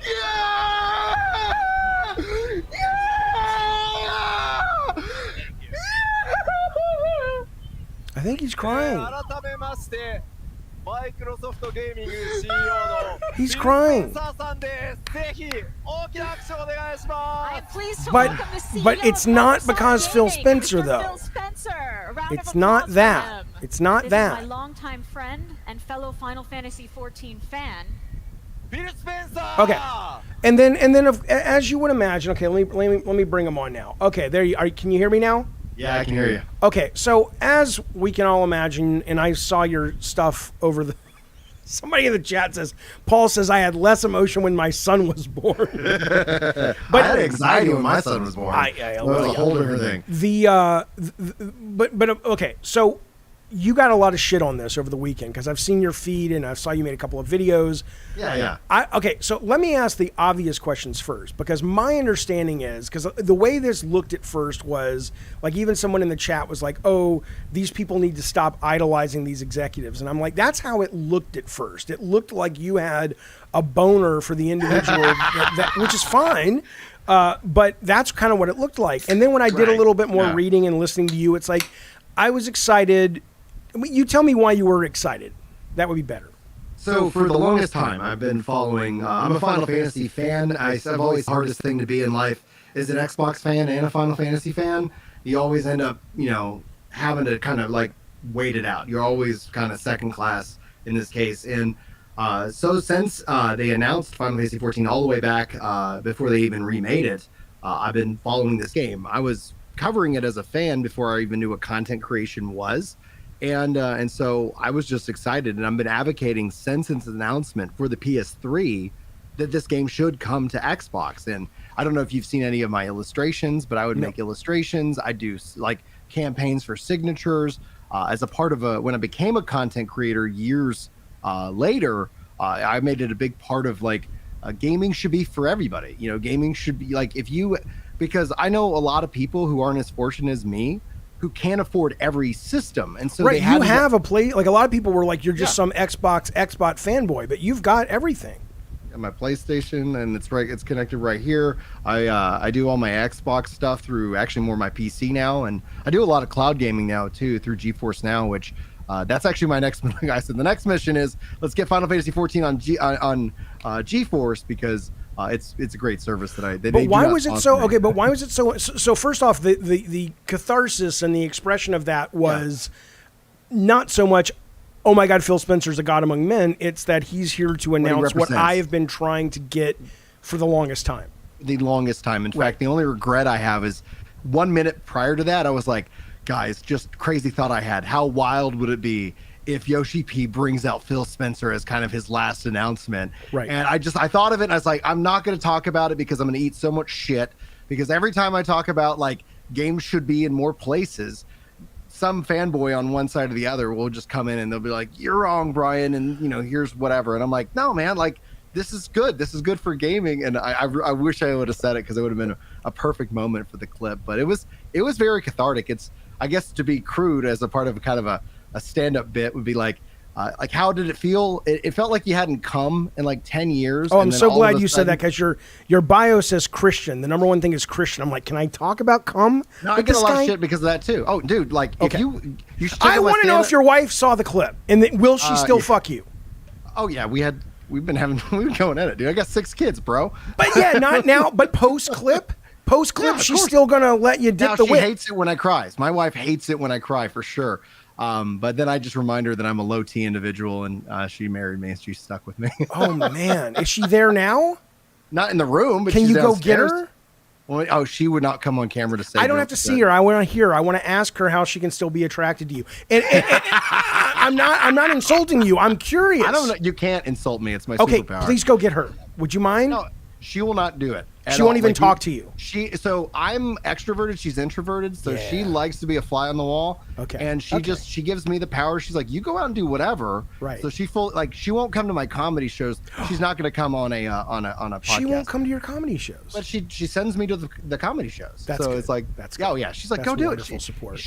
Yes! I think he's crying. 改めましてマイクロソフトゲーミング CEO の He's crying. フィル・スペンサーさんです。ぜひ大きな拍手をお願いします。But it's not because Phil Spencer, though. It's not that. It's not This that. is my longtime friend and fellow Final Fantasy XIV fan. フィル・スペンサー Okay, and then as you would imagine. Okay, let me bring him on now. Okay, there you are. Can you hear me now? Yeah, I can hear you. Okay, so as we can all imagine, and I saw your stuff over the. Somebody in the chat says, Paul says I had less emotion when my son was born. I had anxiety when my son was born. It was a whole different thing. But okay, so you got a lot of shit on this over the weekend because I've seen your feed and I saw you made a couple of videos. Yeah. Okay, so let me ask the obvious questions first, because my understanding is, because the way this looked at first was, like, even someone in the chat was like, oh, these people need to stop idolizing these executives. And I'm like, that's how it looked at first. It looked like you had a boner for the individual, which is fine. But that's kind of what it looked like. And then when I did a little bit more reading and listening to you, it's like, I was excited. You tell me why you were excited. That would be better. So for the longest time, I've been following. I'm a Final Fantasy fan. I've always the hardest thing to be in life is an Xbox fan and a Final Fantasy fan. You always end up, having to kind of like wait it out. You're always kind of second class in this case. And so since they announced Final Fantasy 14 all the way back before they even remade it, I've been following this game. I was covering it as a fan before I even knew what content creation was. And so I was just excited, and I've been advocating since its announcement for the PS3 that this game should come to Xbox. And I don't know if you've seen any of my illustrations, but I would make illustrations. I do like campaigns for signatures. As a part of when I became a content creator years later, I made it a big part of like gaming should be for everybody. Gaming should be like because I know a lot of people who aren't as fortunate as me who can't afford every system, and so right, you have a play. Like a lot of people were like, "You're just some Xbox fanboy," but you've got everything. My PlayStation, and it's connected right here. I do all my Xbox stuff through actually more my PC now, and I do a lot of cloud gaming now too through GeForce Now, which that's actually my next. Like I said, the next mission is let's get Final Fantasy 14 on GeForce because. It's a great service that they. But why was it so? Okay, but why was it so? So first off, the catharsis and the expression of that was not so much. oh my God, Phil Spencer's a god among men. It's that he's here to announce what represents. I have been trying to get for the longest time. The longest time. In fact, the only regret I have is 1 minute prior to that, I was like, guys, just crazy thought I had. How wild would it be if Yoshi P brings out Phil Spencer as kind of his last announcement? Right. And I thought of it and I was like, I'm not going to talk about it because I'm going to eat so much shit. Because every time I talk about like games should be in more places, some fanboy on one side or the other will just come in and they'll be like, you're wrong, Brian. And here's whatever. And I'm like, no, man, like this is good. This is good for gaming. And I wish I would have said it because it would have been a perfect moment for the clip, but it was very cathartic. It's, I guess, to be crude as a part of kind of a stand-up bit would be like how did it feel? It felt like you hadn't come in like 10 years. Oh, I'm so glad you said that because your bio says Christian. The number one thing is Christian. I'm like, can I talk about cum? No, I get a lot of shit because of that too. Oh, dude, like Okay. if you should I want to know if your wife saw the clip and will she still fuck you? Oh yeah, we've been going at it, dude. I got 6 kids, bro. But yeah, not now. But post clip, Yeah, she's course. still gonna let you dip Now the she whip. hates it when I cry. My wife hates it when I cry for sure. But then I just remind her that I'm a low T individual, and she married me, and she's stuck with me. Oh man, is she there now? Not in the room, but Can she's you go get downstairs. her? Well, oh, she would not come on camera to say. I don't have to see her. I want to hear. I want to ask her how she can still be attracted to you. And I'm not insulting you. I'm curious. I don't know. You can't insult me. It's my Okay, superpower. please go get her. Would you mind? No, she will not do it. She won't even talk to you. So I'm extroverted. She's introverted. So she Yeah. likes to be a fly on the wall. Okay. And she gives me the power. She's like, you go out and do whatever. Right. So she won't come to my comedy shows. She's not going to come on a podcast. She won't come to your comedy shows. But she sends me to the comedy shows. That's so good. it's like, That's oh good. yeah. She's like, That's go do it. wonderful support.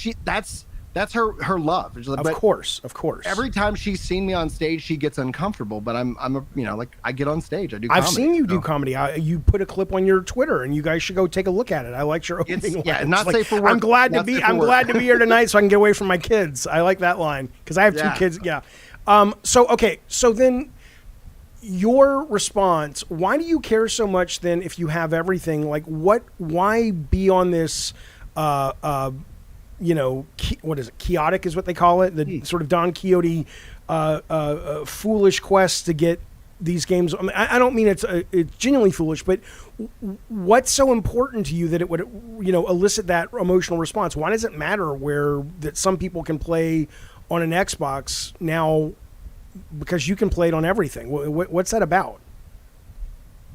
That's her love. Of course. Every time she's seen me on stage, she gets uncomfortable. But I'm I get on stage. I do. I've comedy, seen you do so. comedy. You put a clip on your Twitter, and you guys should go take a look at it. I liked your opening line. Yeah, not It's safe for work. I'm glad to Not be. safe for I'm work. glad to be here tonight, so I can get away from my kids. I like that line because I have 2 Yeah. kids. Yeah. So then, your response. Why do you care so much then? If you have everything, like what? Why be on this? What is it? Chaotic is what they call it. The sort of Don Quixote, foolish quest to get these games. I mean, I don't mean it's genuinely foolish, but what's so important to you that it would, elicit that emotional response? Why does it matter that some people can play on an Xbox now because you can play it on everything? What's that about?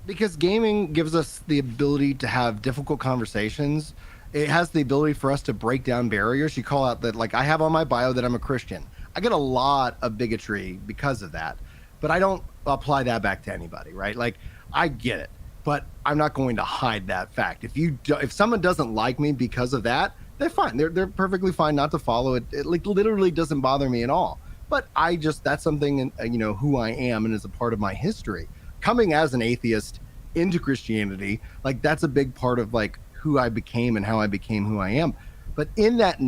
Because gaming gives us the ability to have difficult conversations. It has the ability for us to break down barriers. You call out that, like I have on my bio that I'm a Christian. I get a lot of bigotry because of that, but I don't apply that back to anybody, right? Like I get it, but I'm not going to hide that fact. If someone doesn't like me because of that, they're fine. They're perfectly fine not to follow it. It like literally doesn't bother me at all. But that's something, who I am and is a part of my history. Coming as an atheist into Christianity, like that's a big part of like who I became and how I became who I am. But in that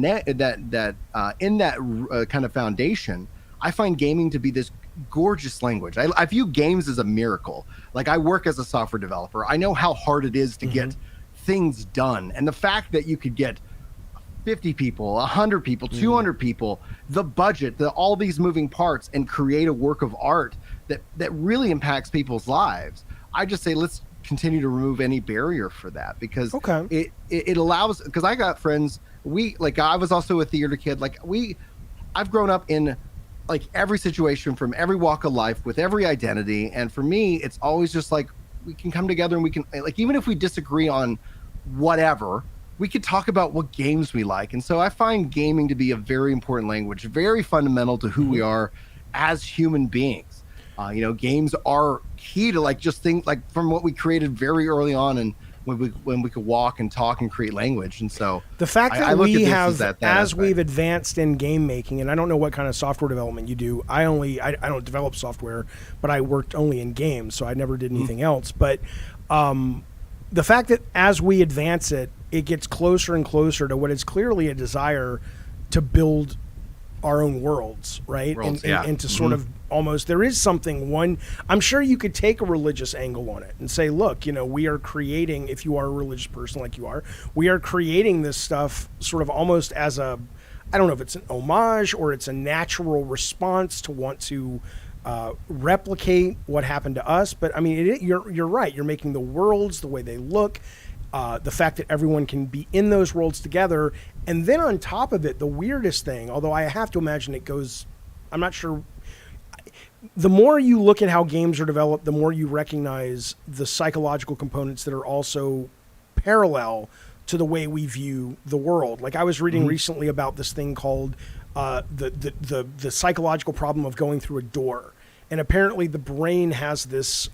kind of foundation, I find gaming to be this gorgeous language. I view games as a miracle. Like I work as a software developer. I know how hard it is to get things done. And the fact that you could get 50 people, 100 people, 200 people, the budget, all these moving parts, and create a work of art that really impacts people's lives. I just say, let's continue to remove any barrier for that, because it allows, because I got friends, I was also a theater kid. I've grown up in like every situation from every walk of life with every identity. And for me, it's always just like, we can come together and we can, like, even if we disagree on whatever, we could talk about what games we like. And so I find gaming to be a very important language, very fundamental to who we are as human beings. Games are key to just things like from what we created very early on, and when we could walk and talk and create language. And so the fact that we have, that as aspect. we've advanced in game making, and I don't know what kind of software development you do. I don't develop software, but I worked only in games, so I never did anything else. But the fact that as we advance it, it gets closer and closer to what is clearly a desire to build our own worlds, right? And to sort of almost, there is something, I'm sure you could take a religious angle on it and say, look, we are creating, if you are a religious person like you are, we are creating this stuff sort of almost as a I don't know if it's an homage or it's a natural response to want to replicate what happened to us. But I mean, you're right. You're making the worlds the way they look, the fact that everyone can be in those worlds together. And then on top of it, the weirdest thing, although I have to imagine it goes, I'm not sure. The more you look at how games are developed, the more you recognize the psychological components that are also parallel to the way we view the world. Like I was reading recently about this thing called the psychological problem of going through a door. And apparently the brain has this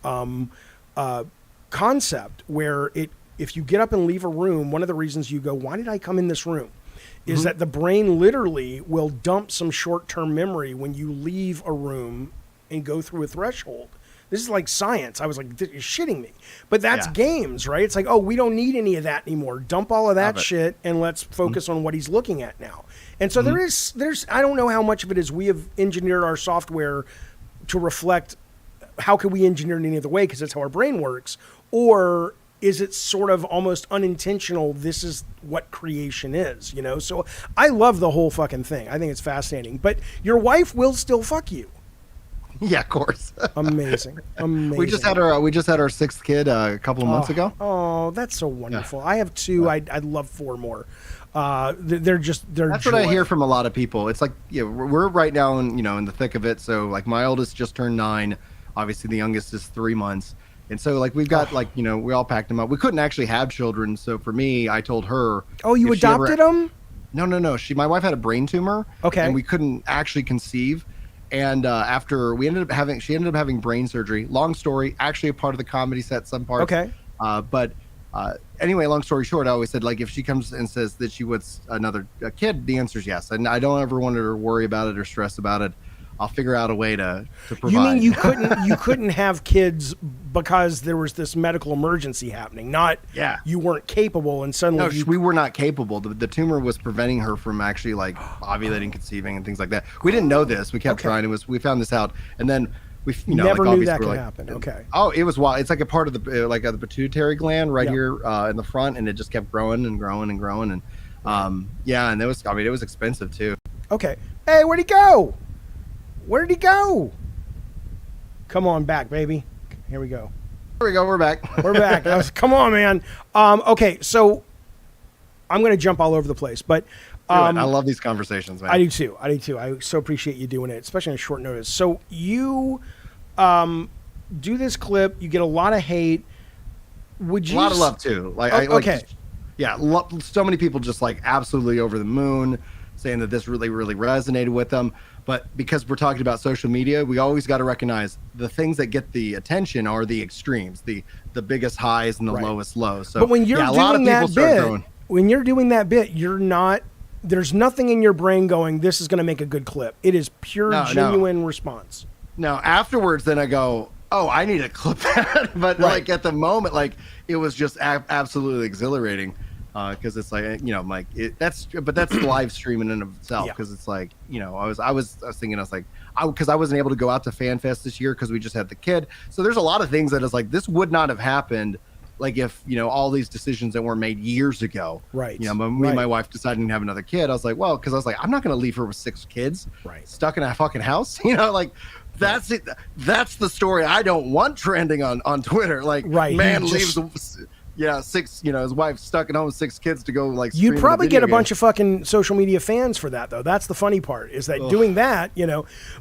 concept where if you get up and leave a room, one of the reasons you go, why did I come in this room? Is that the brain literally will dump some short-term memory when you leave a room and go through a threshold. This is like science. I was like, you're shitting me. But that's games, right? It's like, oh, we don't need any of that anymore. Dump all of that shit and let's focus on what he's looking at now. And so there's I don't know how much of it is we have engineered our software to reflect how could we engineer it any other way because that's how our brain works, or is it sort of almost unintentional? This is what creation is, you know? So I love the whole fucking thing. I think it's fascinating. But your wife will still fuck you. Yeah, of course. Amazing. We just had our sixth kid a couple of months ago. Oh, that's so wonderful. I have two. I'd love four more. They're That's what I hear from a lot of people. It's like, we're right now in the thick of it. So like my oldest just turned 9. Obviously the youngest is 3 months. And so like we've got we all packed them up. We couldn't actually have children. So for me, I told her. Oh, you adopted them? No. My wife had a brain tumor. Okay. And we couldn't actually conceive. And after she ended up having brain surgery. Long story, actually a part of the comedy set, some parts. Okay. Anyway, long story short, I always said, like, if she comes and says that she wants another kid, the answer is yes. And I don't ever want her to worry about it or stress about it. I'll figure out a way to provide. You mean you couldn't have kids because there was this medical emergency happening, not you weren't capable and suddenly we were not capable. The tumor was preventing her from actually like ovulating, conceiving, and things like that. We didn't know this. We kept trying. We found this out, and then we never knew that could happen. Okay. Oh, it was wild. It's like a part of the pituitary gland right here in the front, and it just kept growing and growing and growing, and and it was expensive too. Okay. Hey, where'd he go? Where did he go? Come on back, baby. Here we go. Here we go. We're back. We're back. Come on, man. Okay, so I'm going to jump all over the place, but I love these conversations, man. I do too. I so appreciate you doing it, especially on short notice. So you do this clip. You get a lot of hate. Would you? A lot of love too. So many people just like absolutely over the moon, saying that this really, really resonated with them. But because we're talking about social media, we always got to recognize the things that get the attention are the extremes, the biggest highs and the lowest lows. So, but when you're doing that bit, you're not. There's nothing in your brain going, "This is going to make a good clip." It is pure, genuine response. No, afterwards, then I go, "Oh, I need to clip that." But like at the moment, like it was just absolutely exhilarating. Because it's like that's live streaming in of itself. Because it's like I was thinking because I wasn't able to go out to FanFest this year because we just had the kid. So there's a lot of things that is like this would not have happened like if all these decisions that were made years ago. Right. Me and my wife deciding to have another kid. I was like, well, because I was like, I'm not going to leave her with 6 kids. Stuck in a fucking house. That's it. That's the story I don't want trending on Twitter. Like man leaves. 6, his wife stuck at home with 6 kids to go like. You'd probably get a bunch of fucking social media fans for that, though. That's the funny part is that doing that,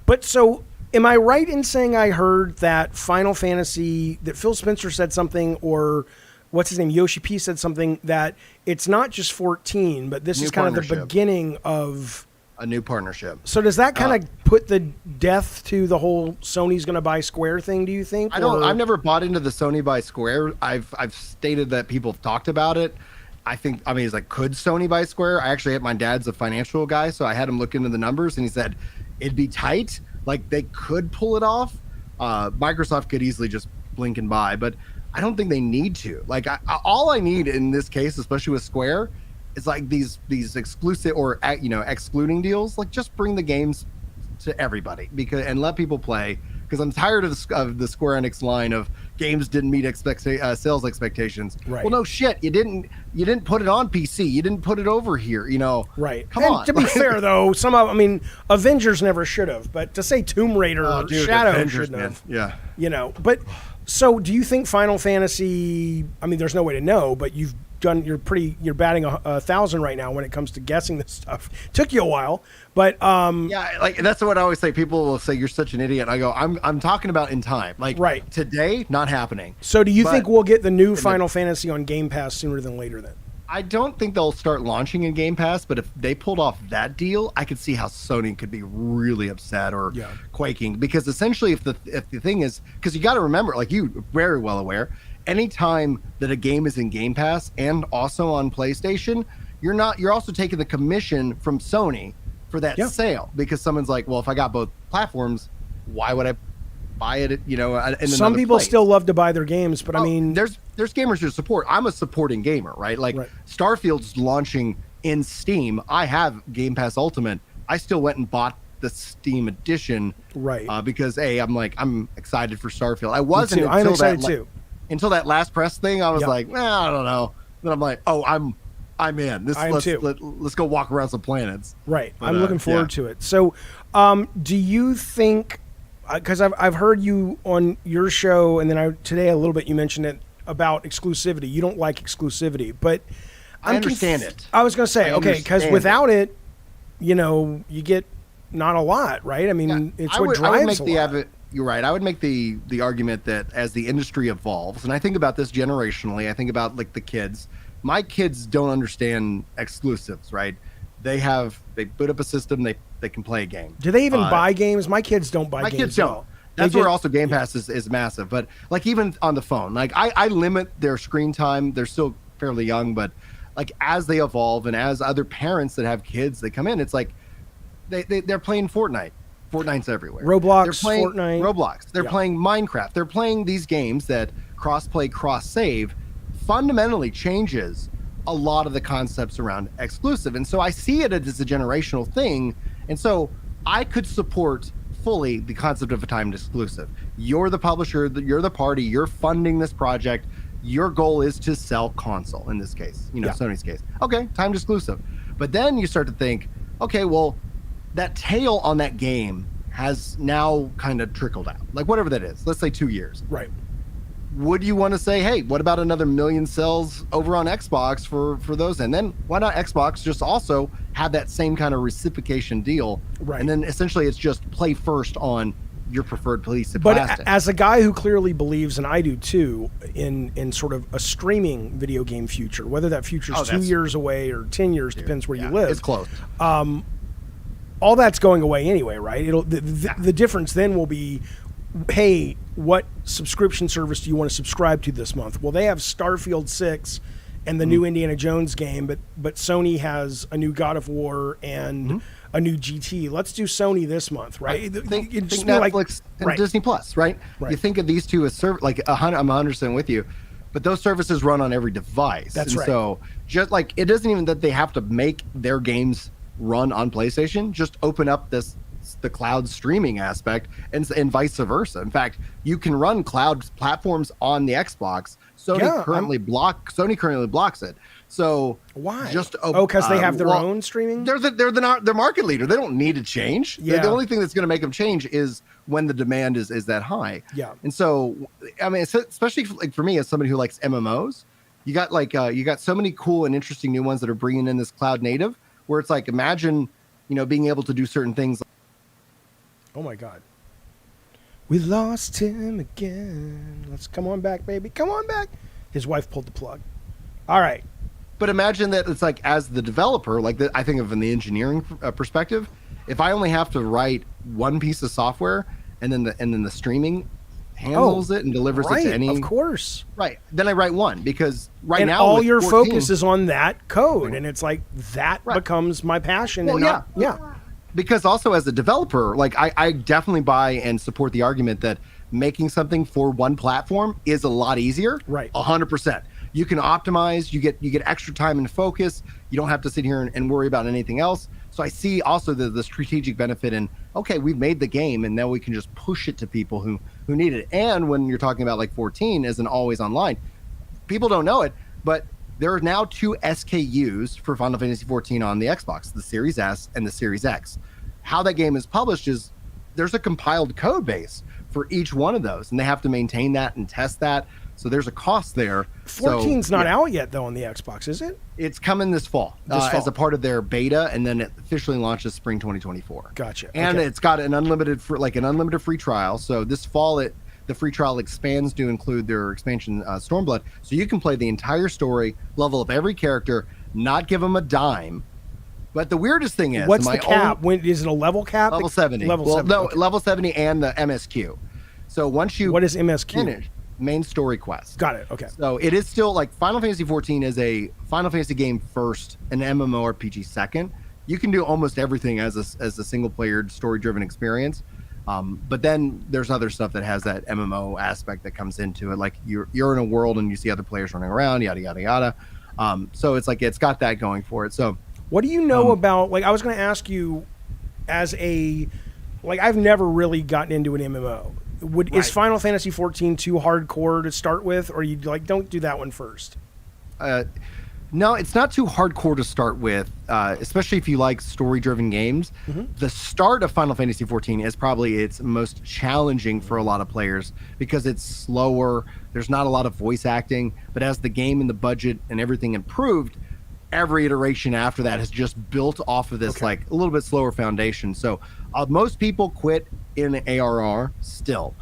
But so, am I right in saying I heard that Final Fantasy, that Phil Spencer said something, or what's his name, Yoshi P said something, that it's not just 14, but this is kind of the beginning of a new partnership. So does that kind of put the death to the whole Sony's going to buy Square thing, do you think? I've never bought into the Sony buy Square. I've stated that people have talked about it. He's like, could Sony buy Square? I actually had my dad's a financial guy, so I had him look into the numbers, and he said it'd be tight. Like they could pull it off. Microsoft could easily just blink and buy, but I don't think they need to. Like all I need in this case, especially with Square, it's like these exclusive or excluding deals. Like just bring the games to everybody and let people play. Because I'm tired of the Square Enix line of games didn't meet sales expectations. Right. Well, no shit, you didn't put it on PC. You didn't put it over here. Right. Come and on. To be fair, though, Avengers never should have. But to say Tomb Raider or Shadow Avengers, shouldn't have. Yeah. But so do you think Final Fantasy? I mean, there's no way to know, but you're batting 1,000 right now when it comes to guessing this stuff. Took you a while, but yeah, like that's what I always say. People will say you're such an idiot. I go, I'm talking about in time. Like right. Today, not happening. So do you think we'll get the new Final Fantasy on Game Pass sooner than later then? I don't think they'll start launching in Game Pass, but if they pulled off that deal, I could see how Sony could be really upset or quaking, because essentially if the thing is, because you got to remember, like you very well aware, anytime that a game is in Game Pass and also on PlayStation, you're also taking the commission from Sony for that sale, because someone's like, well, if I got both platforms, why would I buy it? In some people still love to buy their games, but I mean, there's gamers who support. I'm a supporting gamer, right? Like Starfield's launching in Steam. I have Game Pass Ultimate. I still went and bought the Steam edition, right? Because I'm excited for Starfield. I wasn't. I'm excited too. Until that last press thing, I was like, I don't know. Then I'm like, oh, I'm in. Let's go walk around some planets. Right. But, I'm looking forward to it. So, do you think? Because I've heard you on your show, and then today a little bit you mentioned it about exclusivity. You don't like exclusivity, but I understand it. I was going to say, okay, because without it, you get not a lot, right? I mean, it's what drives a lot. You're right. I would make the argument that as the industry evolves, and I think about this generationally, I think about like the kids. My kids don't understand exclusives, right? They boot up a system, they can play a game. Do they even buy games? My kids don't buy games. My kids don't. That's where also Game Pass is massive. But like even on the phone, like I limit their screen time. They're still fairly young, but like as they evolve and as other parents that have kids, they come in, it's like they're playing Fortnite. Fortnite's everywhere. Roblox, they're playing Fortnite. Roblox. They're playing Minecraft. They're playing these games that cross-play, cross-save fundamentally changes a lot of the concepts around exclusive. And so I see it as a generational thing. And so I could support fully the concept of a timed exclusive. You're the publisher, you're the party, you're funding this project. Your goal is to sell console in this case, Sony's case. Okay, timed exclusive. But then you start to think, okay, well, that tail on that game has now kind of trickled out. Like whatever that is, let's say 2 years. Right. Would you want to say, hey, what about another million sales over on Xbox for those? And then why not Xbox just also have that same kind of reciprocation deal? Right. And then essentially it's just play first on your preferred piece of but plastic. As a guy who clearly believes, and I do too, in sort of a streaming video game future, whether that future is 2 years away or 10 years, depends where you live. It's close. All that's going away anyway, right? The difference then will be, hey, what subscription service do you want to subscribe to this month? Well, they have Starfield 6 and the new Indiana Jones game, but Sony has a new God of War and a new GT. Let's do Sony this month, right? Think Netflix and Disney Plus, right? You think of these two as I'm 100% with you, but those services run on every device. That's right. So just like it isn't even that they have to make their games run on PlayStation, just open up the cloud streaming aspect and vice versa. In fact, you can run cloud platforms on the Xbox. Sony currently blocks it. So why? Just because they have their own streaming. They're market leader. They don't need to change. Yeah. The only thing that's going to make them change is when the demand is that high. Yeah. And so, I mean, especially like for me as somebody who likes MMOs, you got so many cool and interesting new ones that are bringing in this cloud native. Where it's like, imagine, being able to do certain things. Oh my God. We lost him again. Let's come on back, baby. Come on back. His wife pulled the plug. All right. But imagine that it's like, as the developer, I think of in the engineering perspective, if I only have to write one piece of software and then the streaming handles it and delivers it to any. Of course. Right. Then I write one because and now all your focus is on that code, and it's like that becomes my passion. Well, Because also as a developer, like I definitely buy and support the argument that making something for one platform is a lot easier. Right. 100%. You can optimize. You get extra time and focus. You don't have to sit here and worry about anything else. So I see also the strategic benefit in, okay, we've made the game and now we can just push it to people who who need it. And when you're talking about like 14 as an always online, people don't know it, but there are now 2 SKUs for Final Fantasy 14 on the Xbox, the Series S and the Series X. How that game is published is there's a compiled code base for each one of those, and they have to maintain that and test that. So there's a cost there. 14's not out yet, though, on the Xbox, is it? It's coming this fall, as a part of their beta, and then it officially launches spring 2024. Gotcha. And okay. it's got an unlimited free trial. So this fall, the free trial expands to include their expansion Stormblood. So you can play the entire story, level up every character, not give them a dime. But the weirdest thing is, what's the cap? Is it a level cap? Level 70. Level 70. No, okay. level 70 and the MSQ. So once you what is MSQ? finish main story quest. Got it. Okay. So it is still like Final Fantasy 14 is a Final Fantasy game first, an MMORPG second. You can do almost everything as a single player story driven experience. But then there's other stuff that has that MMO aspect that comes into it. Like you're in a world and you see other players running around, yada, yada, yada. So it's like, it's got that going for it. So what do you know about, like, I was going to ask you I've never really gotten into an MMO. Is Final Fantasy 14 too hardcore to start with, or you don't do that one first? No, it's not too hardcore to start with, especially if you like story-driven games. Mm-hmm. The start of Final Fantasy 14 is probably its most challenging for a lot of players because it's slower. There's not a lot of voice acting, but as the game and the budget and everything improved, every iteration after that has just built off of this like a little bit slower foundation. So most people quit in ARR still.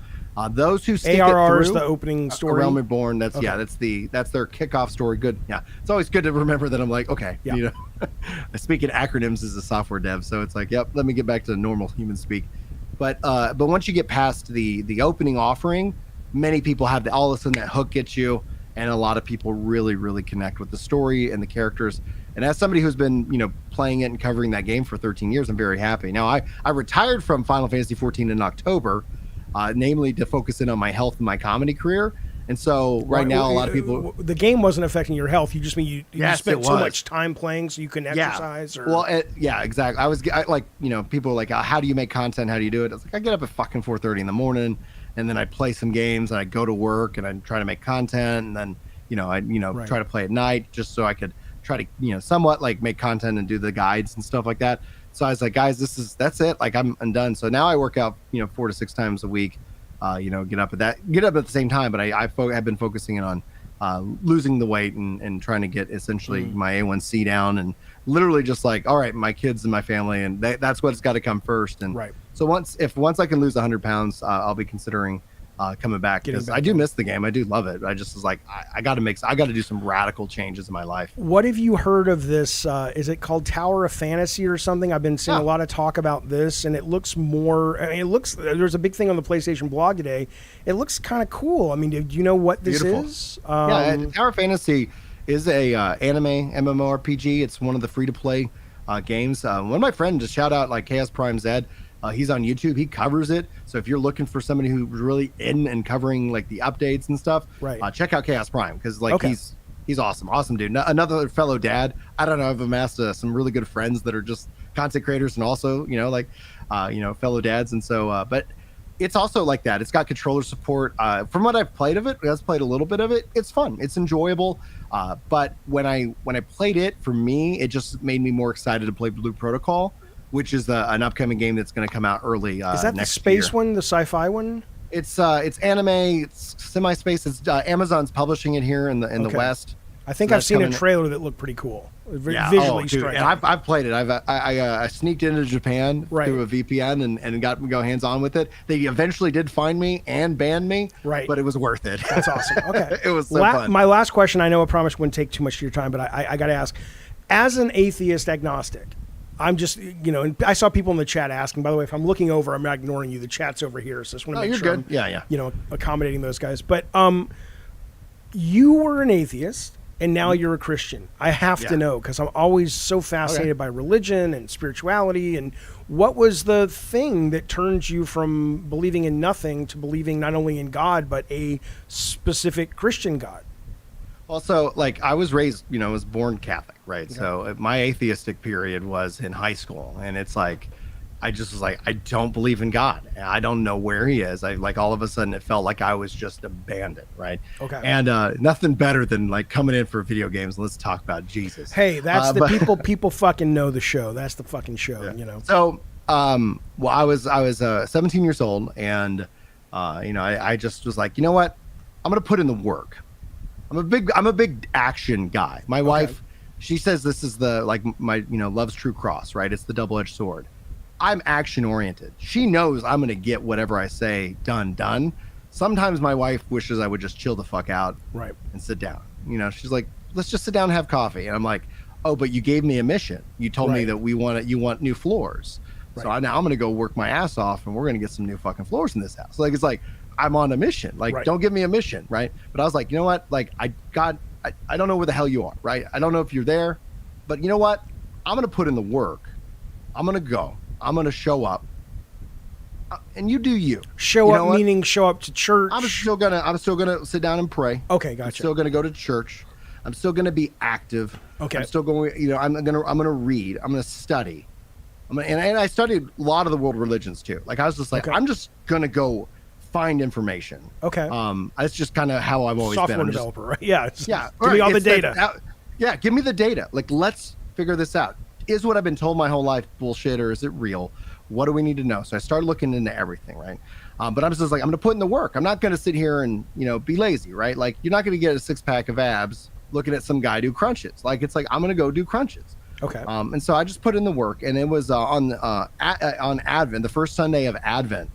Those who stick ARR it is through, the opening story. Realm Reborn. That's that's their kickoff story. Good. Yeah, it's always good to remember that. I'm like, okay, you know, I speak in acronyms as a software dev, so it's like, yep, let me get back to normal human speak. But once you get past the opening offering, many people have all of a sudden that hook gets you, and a lot of people really, really connect with the story and the characters. And as somebody who's been, playing it and covering that game for 13 years, I'm very happy. Now, I retired from Final Fantasy 14 in October, namely to focus in on my health and my comedy career. And so now a lot of people... The game wasn't affecting your health. You just mean you spent so much time playing so you couldn't exercise? Yeah. Or... Well, yeah, exactly. People are like, how do you make content? How do you do it? I was like, I get up at fucking 4:30 in the morning, and then I play some games, and I go to work, and I try to make content, and then, try to play at night just so I could try to, somewhat like make content and do the guides and stuff like that. So I was like, guys, that's it. Like I'm done. So now I work out, 4 to 6 times a week, get up at the same time. But I've been focusing on losing the weight and trying to get essentially my A1C down, and literally just like, all right, my kids and my family, and that's what's got to come first. And so once I can lose 100 pounds, I'll be considering coming back, because I do miss the game. I do love it. I just was like, I got to do some radical changes in my life. What have you heard of this? Is it called Tower of Fantasy or something? I've been seeing a lot of talk about this, and it looks more. I mean, there's a big thing on the PlayStation blog today. It looks kind of cool. I mean, do you know what this is? Tower of Fantasy is a anime MMORPG. It's one of the free to play games. One of my friends, just shout out like Chaos Prime Zed. He's on YouTube. He covers it. So if you're looking for somebody who's really in and covering like the updates and stuff, check out Chaos Prime, because he's awesome dude. Another fellow dad. I don't know. I've amassed some really good friends that are just content creators and also fellow dads. And so, but it's also like that. It's got controller support. From what I've played of it, I've played a little bit of it. It's fun. It's enjoyable. But when I played it, for me, it just made me more excited to play Blue Protocol, which is an upcoming game that's going to come out early. Is that next the space year. one, the sci-fi one? It's anime. It's semi-space. It's Amazon's publishing it here in the West. I think I've seen a trailer that looked pretty cool. Visually striking. And I've played it. I sneaked into Japan through a VPN and got to go hands-on with it. They eventually did find me and ban me, but it was worth it. That's awesome. Okay. It was so fun. My last question, I know I promise wouldn't take too much of your time, but I got to ask, as an atheist agnostic, I'm just, and I saw people in the chat asking, by the way, if I'm looking over, I'm not ignoring you. The chat's over here. So I just want to make sure I'm, accommodating those guys. But you were an atheist and now you're a Christian. I have to know, because I'm always so fascinated by religion and spirituality. And what was the thing that turned you from believing in nothing to believing not only in God, but a specific Christian God? Also, like, I was raised, I was born Catholic, right? Okay. So my atheistic period was in high school, and it's like, I just was like, I don't believe in God. I don't know where he is. I like all of a sudden it felt like I was just abandoned, right? Okay. And nothing better than like coming in for video games. Let's talk about Jesus. Hey, that's people fucking know the show. That's the fucking show, Yeah. you know. So, well, I was 17 years old, and I just was like, you know what? I'm gonna put in the work. I'm a big action guy. My wife, she says this is the like my love's true cross, right? It's the double-edged sword. I'm action oriented. She knows I'm gonna get whatever I say done. Sometimes my wife wishes I would just chill the fuck out, right, and sit down. She's like, let's just sit down and have coffee. And I'm like, oh, but you gave me a mission. You told me that you want new floors. Right. So now I'm gonna go work my ass off, and we're gonna get some new fucking floors in this house. Like it's like I'm on a mission. Like don't give me a mission, right? But I was like, you know what? Like I don't know where the hell you are, right? I don't know if you're there, but you know what? I'm gonna put in the work. I'm gonna go. I'm going to show up, and you do you. Show up meaning show up to church. I'm still gonna sit down and pray. Okay, gotcha. I'm still gonna go to church. I'm still gonna be active. Okay. I'm still going. I'm gonna read. I'm gonna study. And I studied a lot of the world religions too. Like I was just like, I'm just gonna go find information. Okay. That's just kind of how I've always been. Software developer, right? Yeah. Give me all the data. Give me the data. Like let's figure this out. Is what I've been told my whole life bullshit, or is it real? What do we need to know? So I started looking into everything, right? But I'm just like, I'm going to put in the work. I'm not going to sit here and, be lazy, right? Like you're not going to get a 6-pack of abs looking at some guy do crunches. Like, it's like, I'm going to go do crunches. Okay. And so I just put in the work, and it was on Advent, the first Sunday of Advent.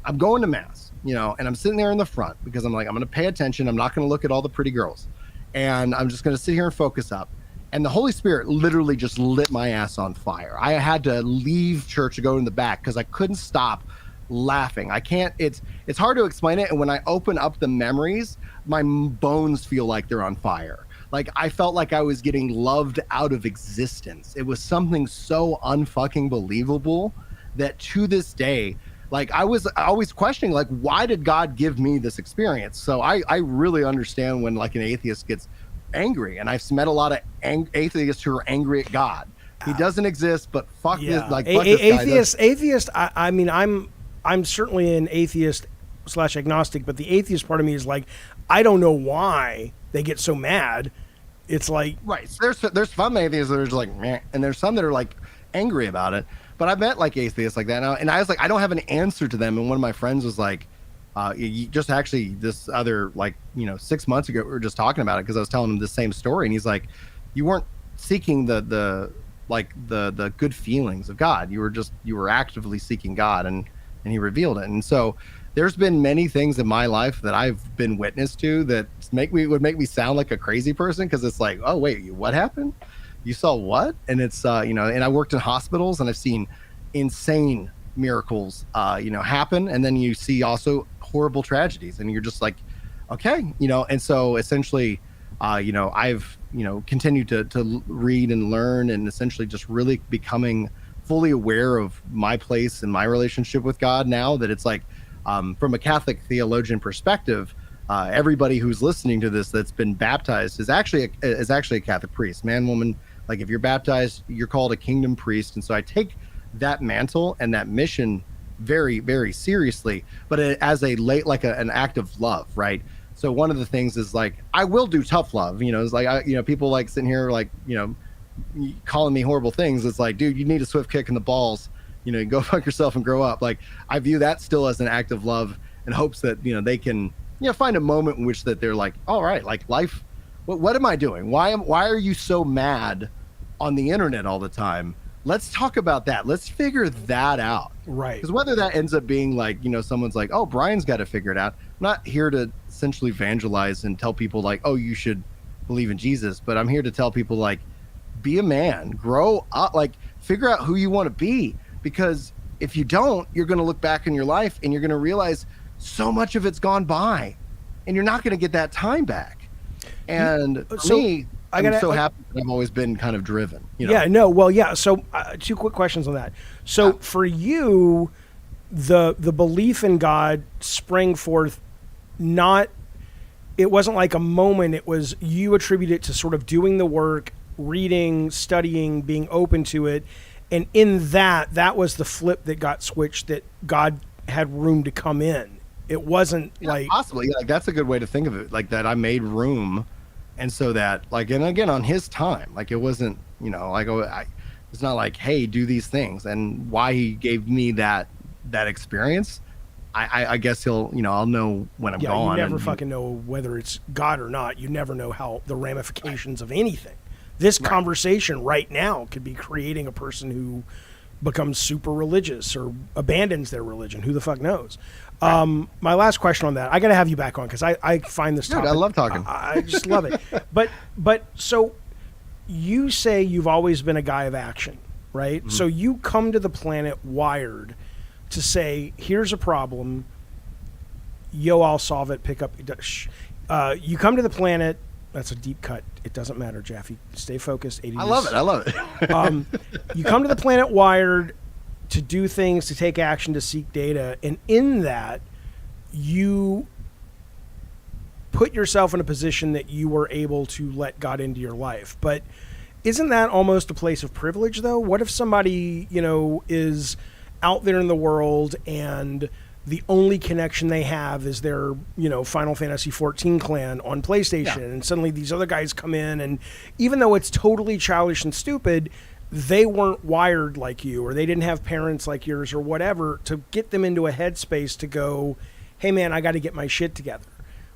I'm going to mass, and I'm sitting there in the front because I'm like, I'm going to pay attention. I'm not going to look at all the pretty girls, and I'm just going to sit here and focus up. And the Holy Spirit literally just lit my ass on fire. I had to leave church to go in the back because I couldn't stop laughing. I can't. It's hard to explain it. And when I open up the memories, my bones feel like they're on fire. Like I felt like I was getting loved out of existence. It was something so unfucking believable that to this day, like I was always questioning, like, why did God give me this experience? So I really understand when like an atheist gets angry, and I've met a lot of atheists who are angry at God. He doesn't exist, but fuck this, like fuck this guy. Atheist. I mean, I'm certainly an atheist / agnostic, but the atheist part of me is like, I don't know why they get so mad. It's like right. So there's some atheists that are just like meh, and there's some that are like angry about it. But I've met like atheists like that now, and I was like, I don't have an answer to them. And one of my friends was like, just actually this other 6 months ago we were just talking about it because I was telling him the same story, and he's like, you weren't seeking the good feelings of God. You were actively seeking God, and he revealed it. And so there's been many things in my life that I've been witness to that would make me sound like a crazy person, because it's like, oh wait, what happened? You saw what? And it's and I worked in hospitals, and I've seen insane miracles happen, and then you see also horrible tragedies, and you're just like, okay, and so essentially I've continued to read and learn, and essentially just really becoming fully aware of my place and my relationship with God now that it's like, from a Catholic theologian perspective, everybody who's listening to this that's been baptized is actually a Catholic priest, man, woman. Like if you're baptized, you're called a kingdom priest. And so I take that mantle and that mission very, very seriously, but as an act of love, right? So one of the things is like, I will do tough love, it's like, people like sitting here, like, calling me horrible things. It's like, dude, you need a swift kick in the balls, go fuck yourself and grow up. Like I view that still as an act of love, in hopes that, they can, find a moment in which that they're like, all right, like life, what am I doing? Why are you so mad on the internet all the time? Let's talk about that. Let's figure that out. Right. Because whether that ends up being like, someone's like, oh, Brian's got to figure it out. I'm not here to essentially evangelize and tell people like, oh, you should believe in Jesus. But I'm here to tell people like, be a man, grow up, like figure out who you want to be. Because if you don't, you're going to look back in your life and you're going to realize so much of it's gone by, and you're not going to get that time back. And for me, I'm so happy that I've always been kind of driven. Yeah, no, well, yeah. So 2 quick questions on that. So for you, the belief in God sprang forth, it wasn't like a moment. It was, you attribute it to sort of doing the work, reading, studying, being open to it. And in that was the flip that got switched, that God had room to come in. It wasn't like possibly, like that's a good way to think of it, like that I made room, and so that like, and again on his time, like it wasn't, you know, like it's not like, hey, do these things. And why he gave me that experience, I guess he'll, you know, I'll know when I'm gone. You never fucking know whether it's God or not. You never know how the ramifications of anything. This conversation right now could be creating a person who becomes super religious or abandons their religion. Who the fuck knows? My last question on that, I got to have you back on because I find this topic. I love talking. I just love it. But so you say you've always been a guy of action, right? Mm-hmm. So you come to the planet wired to say, here's a problem. Yo, I'll solve it. Pick up. You come to the planet. That's a deep cut. It doesn't matter, Jaffe. Stay focused. I love it. You come to the planet wired to do things, to take action, to seek data. And in that, you put yourself in a position that you were able to let God into your life. But isn't that almost a place of privilege, though? What if somebody, you know, is out there in the world and the only connection they have is their, you know, Final Fantasy 14 clan on PlayStation, and suddenly these other guys come in, and even though it's totally childish and stupid, they weren't wired like you, or they didn't have parents like yours or whatever to get them into a headspace to go, hey man, I got to get my shit together.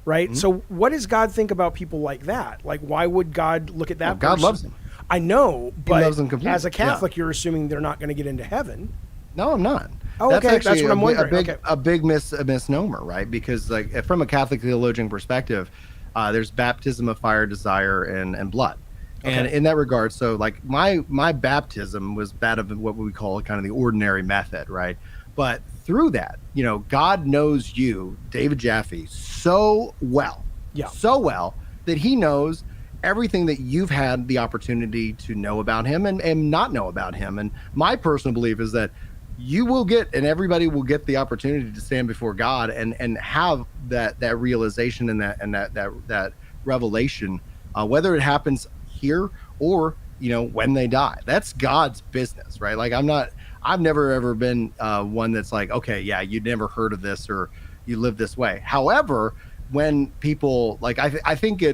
Right. Mm-hmm. So what does God think about people like that? Like, why would God look at that? God loves them. I know, but he loves them completely. As a Catholic, you're assuming they're not going to get into heaven. No, I'm not. Oh, that's okay. Actually That's what I'm wondering. a big misnomer, right? Because like from a Catholic theologian perspective, there's baptism of fire, desire, and blood. Okay. And in that regard, so like my baptism was that of what we call kind of the ordinary method, right? But through that, you know, God knows you, David Jaffe, so well that he knows everything that you've had the opportunity to know about him and not know about him. And my personal belief is that you will get, and everybody will get the opportunity to stand before God and have that realization and that revelation, whether it happens here or, you know, when they die. That's God's business, right? Like I've never ever been one that's like, okay, yeah, you'd never heard of this or you live this way. However, when people like, I think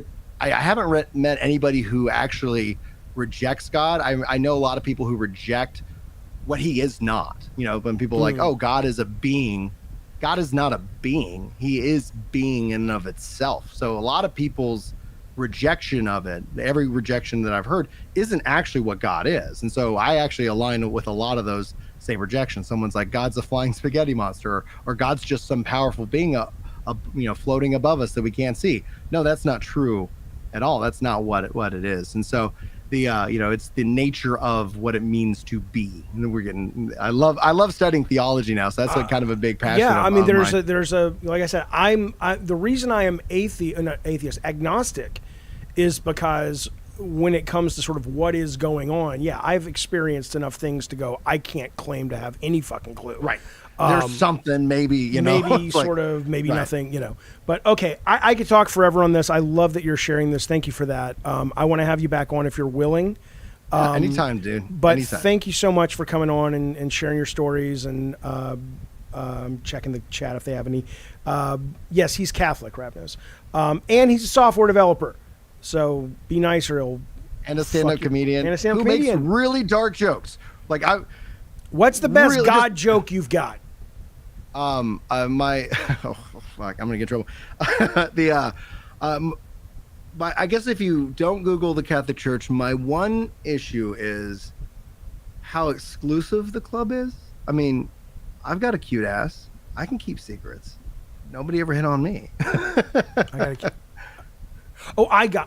I haven't met anybody who actually rejects God. I know a lot of people who reject what he is not. You know, when people are like, oh, God is a being. God is not a being. He is being in and of itself. So a lot of people's rejection of it, every rejection that I've heard, isn't actually what God is. And so I actually align with a lot of those same rejections. Someone's like, God's a flying spaghetti monster, or God's just some powerful being, floating above us that we can't see. No, that's not true at all. That's not what it is. And so it's the nature of what it means to be. And I love studying theology now, so that's kind of a big passion. Yeah, I mean, there's a like I said, the reason I am agnostic, is because when it comes to sort of what is going on, I've experienced enough things to go, I can't claim to have any fucking clue. Right. There's something, maybe, maybe sort of, maybe nothing, But okay, I could talk forever on this. I love that you're sharing this. Thank you for that. I want to have you back on if you're willing. Anytime, dude. But anytime. Thank you so much for coming on and sharing your stories and checking the chat if they have any. Yes, he's Catholic, Rap knows. And he's a software developer. So be nice or he'll... And a stand-up comedian. And a stand-up who comedian. makes really dark jokes. Like What's the best God joke you've got? I'm gonna get in trouble. But I guess if you don't Google the Catholic Church, my one issue is how exclusive the club is. I mean, I've got a cute ass. I can keep secrets. Nobody ever hit on me.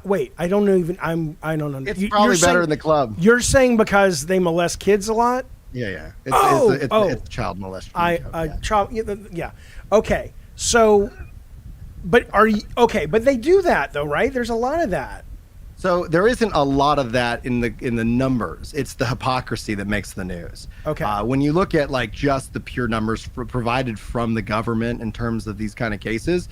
Wait, I don't know even. I don't know. It's probably better in the club. You're saying because they molest kids a lot? Yeah. It's child molestation. Yeah. Okay. So, but are you okay? But they do that though, right? There's a lot of that. So there isn't a lot of that in the numbers. It's the hypocrisy that makes the news. Okay. When you look at like just the pure numbers provided from the government in terms of these kind of cases,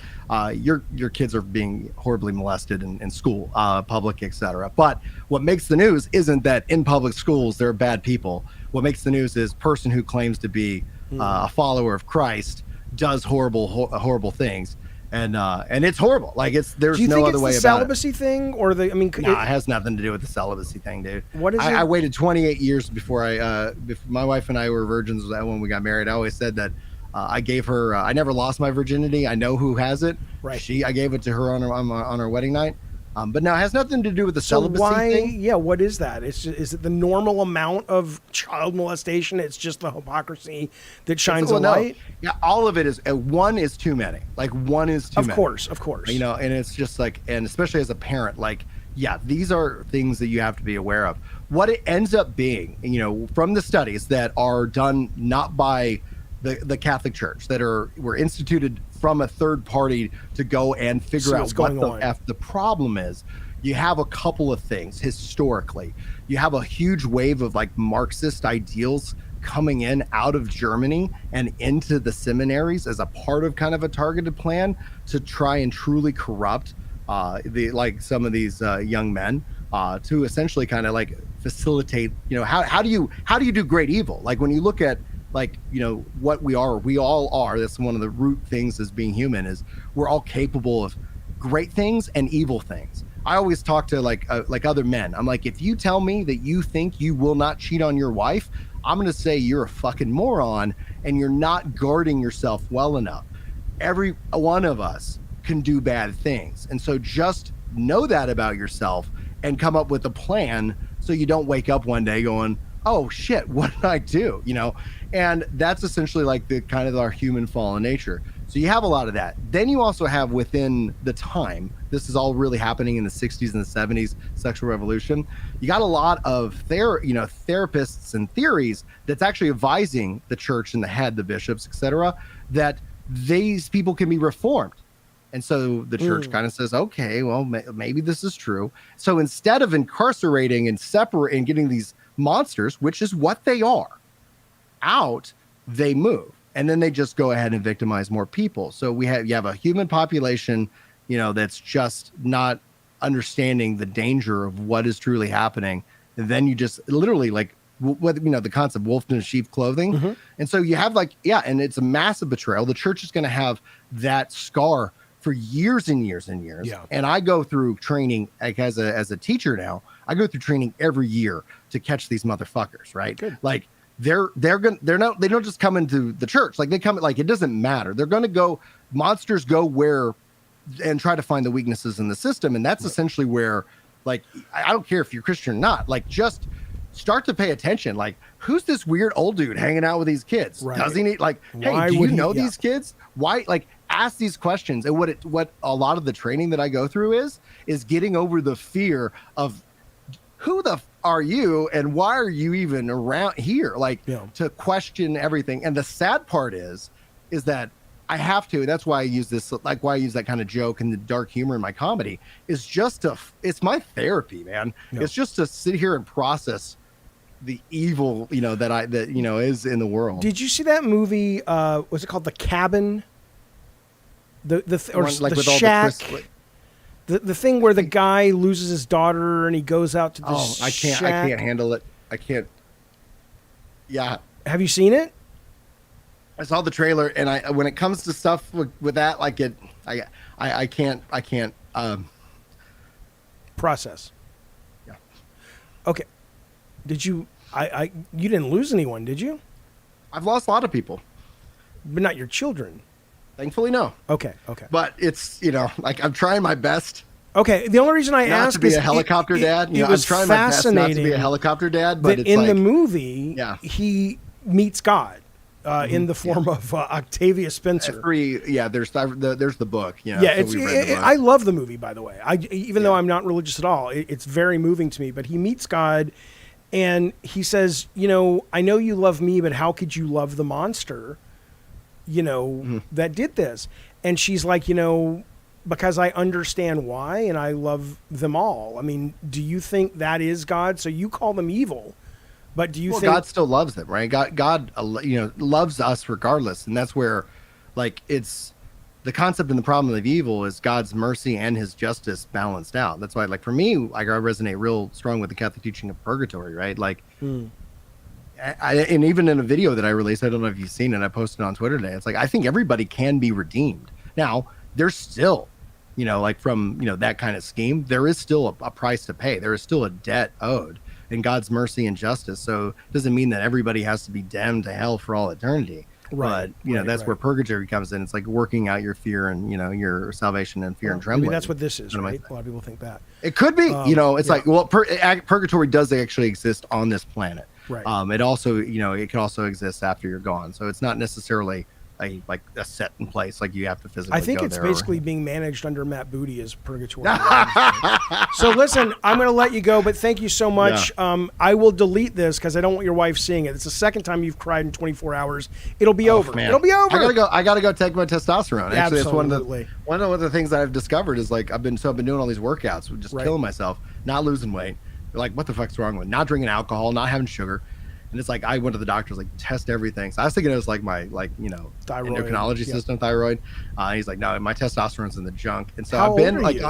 your kids are being horribly molested in school, public, etc. But what makes the news isn't that in public schools there are bad people. what makes the news is person who claims to be a follower of Christ does horrible things. And it's horrible. Like there's no other way about it. Do you think it's the celibacy thing, or the? I mean, no, it has nothing to do with the celibacy thing, dude. What is it? I waited 28 years before my wife and I were virgins when we got married. I always said that I gave her. I never lost my virginity. I know who has it. Right. I gave it to her on our wedding night. But no, it has nothing to do with the celibacy thing. Yeah, what is that? Is it the normal amount of child molestation? It's just the hypocrisy that shines a light? Yeah, all of it is, one is too many. Like, one is too many. Of course. You know, and it's just like, and especially as a parent, like, yeah, these are things that you have to be aware of. What it ends up being, you know, from the studies that are done not by the Catholic Church, that were instituted from a third party to go and figure out what the F the problem is. You have a couple of things historically. You have a huge wave of like Marxist ideals coming in out of Germany and into the seminaries as a part of kind of a targeted plan to try and truly corrupt some of these young men to essentially kind of like facilitate, you know, how do you do great evil? Like when you look at, like, you know, what we all are, that's one of the root things as being human, is we're all capable of great things and evil things. I always talk to like other men. I'm like, if you tell me that you think you will not cheat on your wife, I'm going to say you're a fucking moron and you're not guarding yourself well enough. Every one of us can do bad things. And so just know that about yourself and come up with a plan so you don't wake up one day going, oh shit, what did I do? You know? And that's essentially like the kind of our human fallen nature. So you have a lot of that. Then you also have within the time, this is all really happening in the 60s and the 70s, sexual revolution. You got a lot of therapists and theories that's actually advising the church and the head, the bishops, etc., that these people can be reformed. And so the church kind of says, okay, well, maybe this is true. So instead of incarcerating and separating and getting these monsters, which is what they are, out, they move, and then they just go ahead and victimize more people. So you have a human population, you know, that's just not understanding the danger of what is truly happening, and then you just literally like the concept wolf in sheep's clothing. And so you have and it's a massive betrayal. The church is going to have that scar for years and years and years. And I go through training, like as a teacher now, I go through training every year to catch these motherfuckers, right? Good. Like they don't just come into the church. Like they come, like, it doesn't matter. They're going to go, monsters go where and try to find the weaknesses in the system. And that's essentially where, like, I don't care if you're Christian or not, like, just start to pay attention. Like, who's this weird old dude hanging out with these kids? Right. Does he need, like, hey, do you know these kids? Why? Like, ask these questions. And what a lot of the training that I go through is getting over the fear of who the are you and why are you even around here? Like, to question everything. And the sad part is that I have to, that's why I use this, like why I use that kind of joke and the dark humor in my comedy, is just it's my therapy, man. It's just to sit here and process the evil, you know, that is in the world. Did you see that movie? Was it called The Cabin? The Shack? The thing where the guy loses his daughter and he goes out to the shack. I can't handle it. I can't. Yeah. Have you seen it? I saw the trailer, and when it comes to stuff with that, like I can't process. Yeah. Okay. Did you? You didn't lose anyone, did you? I've lost a lot of people, but not your children. Thankfully, no. Okay. But it's, you know, like, I'm trying my best. Okay. The only reason I asked to be a helicopter dad. It was I'm trying my best not to be a helicopter dad. But that in the movie, he meets God in the form of Octavia Spencer. There's the book. I love the movie, by the way. Even though I'm not religious at all, it's very moving to me. But he meets God, and he says, you know, I know you love me, but how could you love the monster, you know, that did this? And she's like, you know, because I understand why, and I love them all. I mean, do you think that is God? So you call them evil, but do you think God still loves them, right? God, you know, loves us regardless, and that's where, like, it's the concept and the problem of evil is God's mercy and His justice balanced out. That's why, like, for me, I resonate real strong with the Catholic teaching of purgatory, right? Like, and even in a video that I released, I don't know if you've seen it, I posted on Twitter today. It's like, I think everybody can be redeemed. Now, there's still, like from, that kind of scheme, there is still a price to pay. There is still a debt owed in God's mercy and justice. So it doesn't mean that everybody has to be damned to hell for all eternity. Right. But, that's where purgatory comes in. It's like working out your fear and, your salvation and fear and trembling. Maybe that's what this is, right? A lot of people think that. It could be, it's like, well, purgatory does actually exist on this planet. Right. It also, it can also exist after you're gone. So it's not necessarily a set in place, like you have to physically I think go it's there basically being managed under Matt Booty as purgatory. So listen, I'm going to let you go, but thank you so much. Yeah. I will delete this because I don't want your wife seeing it. It's the second time you've cried in 24 hours. It'll be over. Man. It'll be over. I gotta go take my testosterone. Actually, Absolutely. It's one of the things that I've discovered is like I've been doing all these workouts, just killing myself, not losing weight. Like, what the fuck's wrong with not drinking alcohol, not having sugar? And it's like I went to the doctor, like test everything. So I was thinking it was like my thyroid, endocrinology system, thyroid. He's like, no, my testosterone's in the junk. And so How I've been old are you?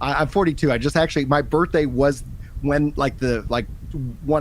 I'm 42. I just actually, my birthday was when like 1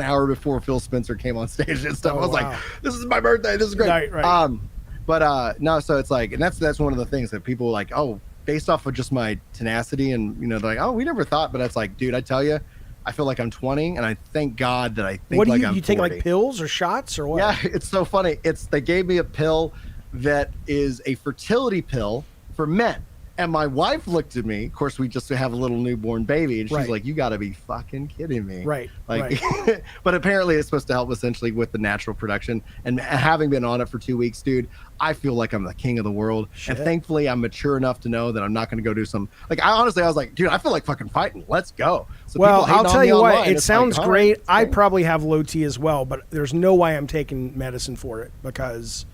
hour before Phil Spencer came on stage and stuff. I was like, this is my birthday. This is great. Right. No, so it's like, and that's one of the things that people like, oh, based off of just my tenacity and they're like, oh, we never thought, but it's like, dude, I tell you, I feel like I'm 20, and I thank God that I think what do like you, I'm you 40. take like pills or shots or what? Yeah, it's so funny. They gave me a pill that is a fertility pill for men. And my wife looked at me. Of course, we just have a little newborn baby, and she's like, "You got to be fucking kidding me!" Right. But apparently, it's supposed to help essentially with the natural production. And having been on it for 2 weeks, dude, I feel like I'm the king of the world. Shit. And thankfully, I'm mature enough to know that I'm not going to go do some. Like, I was like, dude, I feel like fucking fighting. Let's go. So well, I'll tell you what. Online, it sounds great. Right, I probably have low T as well, but there's no way I'm taking medicine for it because.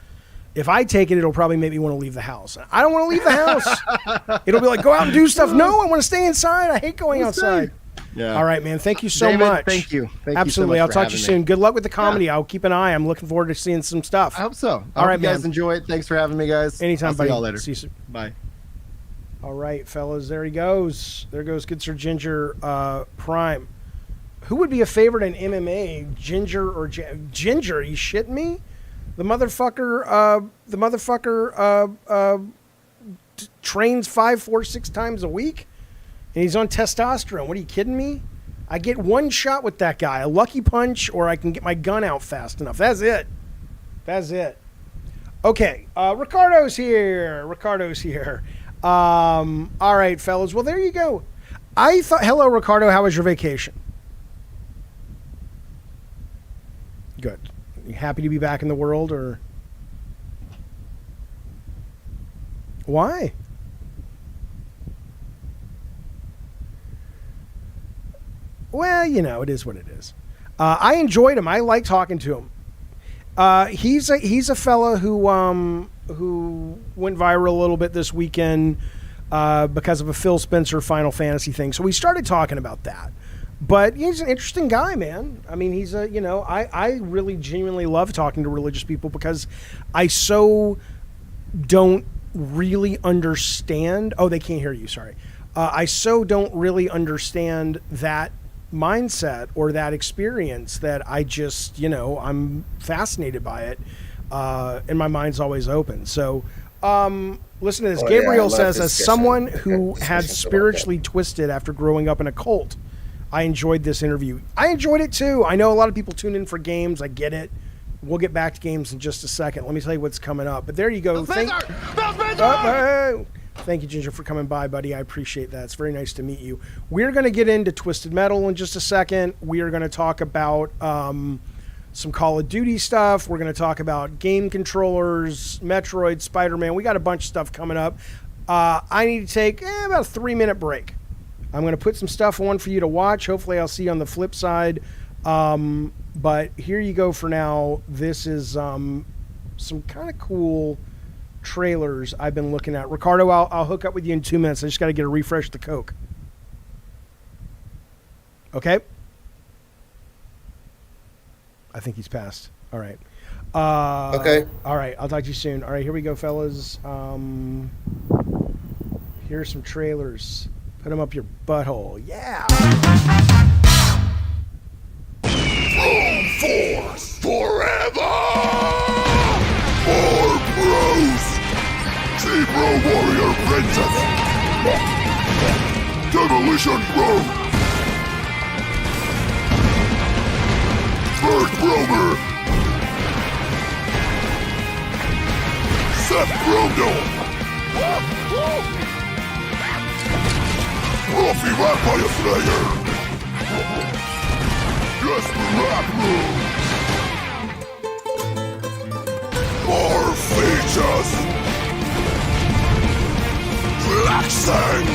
If I take it, it'll probably make me want to leave the house. I don't want to leave the house. It'll be like, go out and do stuff. No, I want to stay inside. I hate going outside. Yeah. All right, man. Thank you so David, much. Thank you. Absolutely. You so I'll talk to you soon. Me. Good luck with the comedy. I'll keep an eye. I'm looking forward to seeing some stuff. I hope so. All right, you guys man. Enjoy it. Thanks for having me, guys. Anytime, I'll buddy. See y'all later. See you soon. Bye. All right, fellas. There he goes. There goes Good Sir Ginger Prime. Who would be a favorite in MMA? Ginger or Ginger? Are you shitting me? The motherfucker trains 5, 4, 6 times a week, and he's on testosterone. What are you kidding me? I get one shot with that guy, a lucky punch, or I can get my gun out fast enough. That's it. Okay, Ricardo's here. All right, fellas. Well, there you go. Hello, Ricardo. How was your vacation? Good. You happy to be back in the world, or why? Well, it is what it is. I enjoyed him. I like talking to him. He's a fella who went viral a little bit this weekend because of a Phil Spencer Final Fantasy thing. So we started talking about that. But he's an interesting guy, man. I mean, he's I really genuinely love talking to religious people because I so don't really understand. Oh, they can't hear you. Sorry. I so don't really understand that mindset or that experience that I just, I'm fascinated by it. And my mind's always open. So, listen to this. Gabriel says, as someone who had spiritually twisted after growing up in a cult, I enjoyed this interview. I enjoyed it too. I know a lot of people tune in for games. I get it. We'll get back to games in just a second. Let me tell you what's coming up. But there you go. Thank you, Ginger, for coming by, buddy. I appreciate that. It's very nice to meet you. We're going to get into Twisted Metal in just a second. We are going to talk about some Call of Duty stuff. We're going to talk about game controllers, Metroid, Spider-Man. We got a bunch of stuff coming up. I need to take about a 3-minute break. I'm going to put some stuff on for you to watch. Hopefully I'll see you on the flip side. But here you go for now. This is some kind of cool trailers I've been looking at. Ricardo, I'll hook up with you in 2 minutes. I just got to get a refresh the Coke. Okay? I think he's passed. All right. Okay. All right. I'll talk to you soon. All right. Here we go, fellas. Here's some trailers. Put them up your butthole. Yeah. Force for vengeance! Demolition Road! Earth Roamer! Seth Brundle! Ruffy Vampire Slayer! Jesper Rapmu! More features! Relaxing!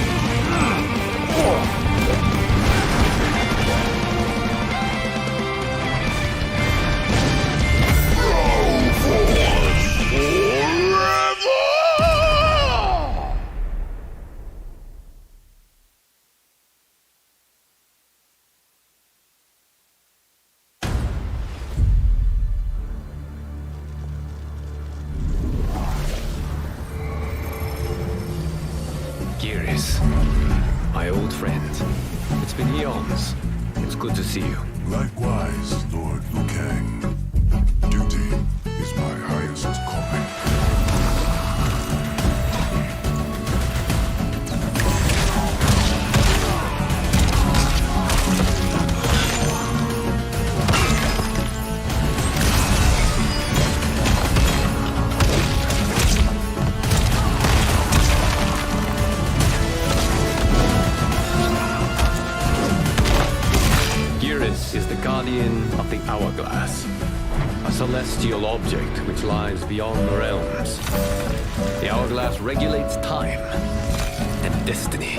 My old friend. It's been eons. It's good to see you. Likewise, Lord Liu Kang. Duty is my highest calling. Is the guardian of the hourglass, a celestial object which lies beyond the realms. The hourglass regulates time and destiny.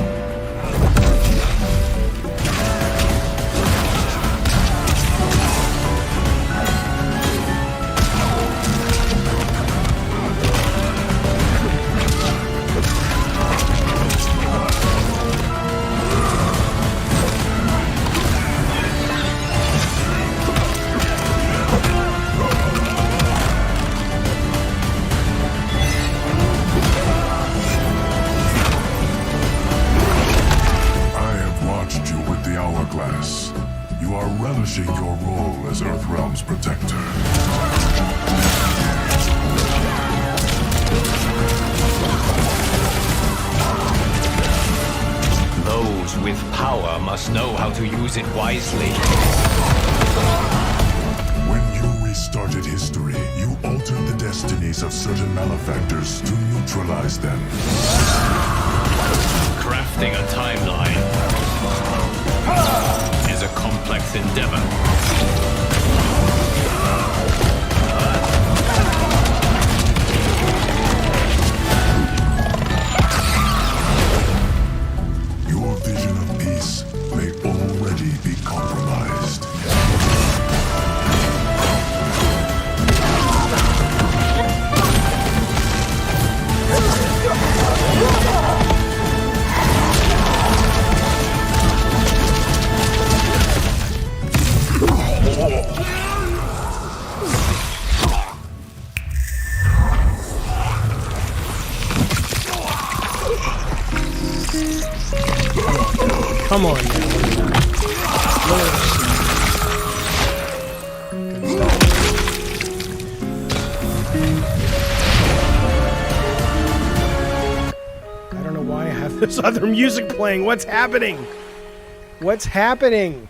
You are relishing your role as Earthrealm's protector. Those with power must know how to use it wisely. When you restarted history, you altered the destinies of certain malefactors to neutralize them. Crafting a timeline is a complex endeavor. Your vision of peace may already be compromised. Come on now. I don't know why I have this other music playing. What's happening? What's happening?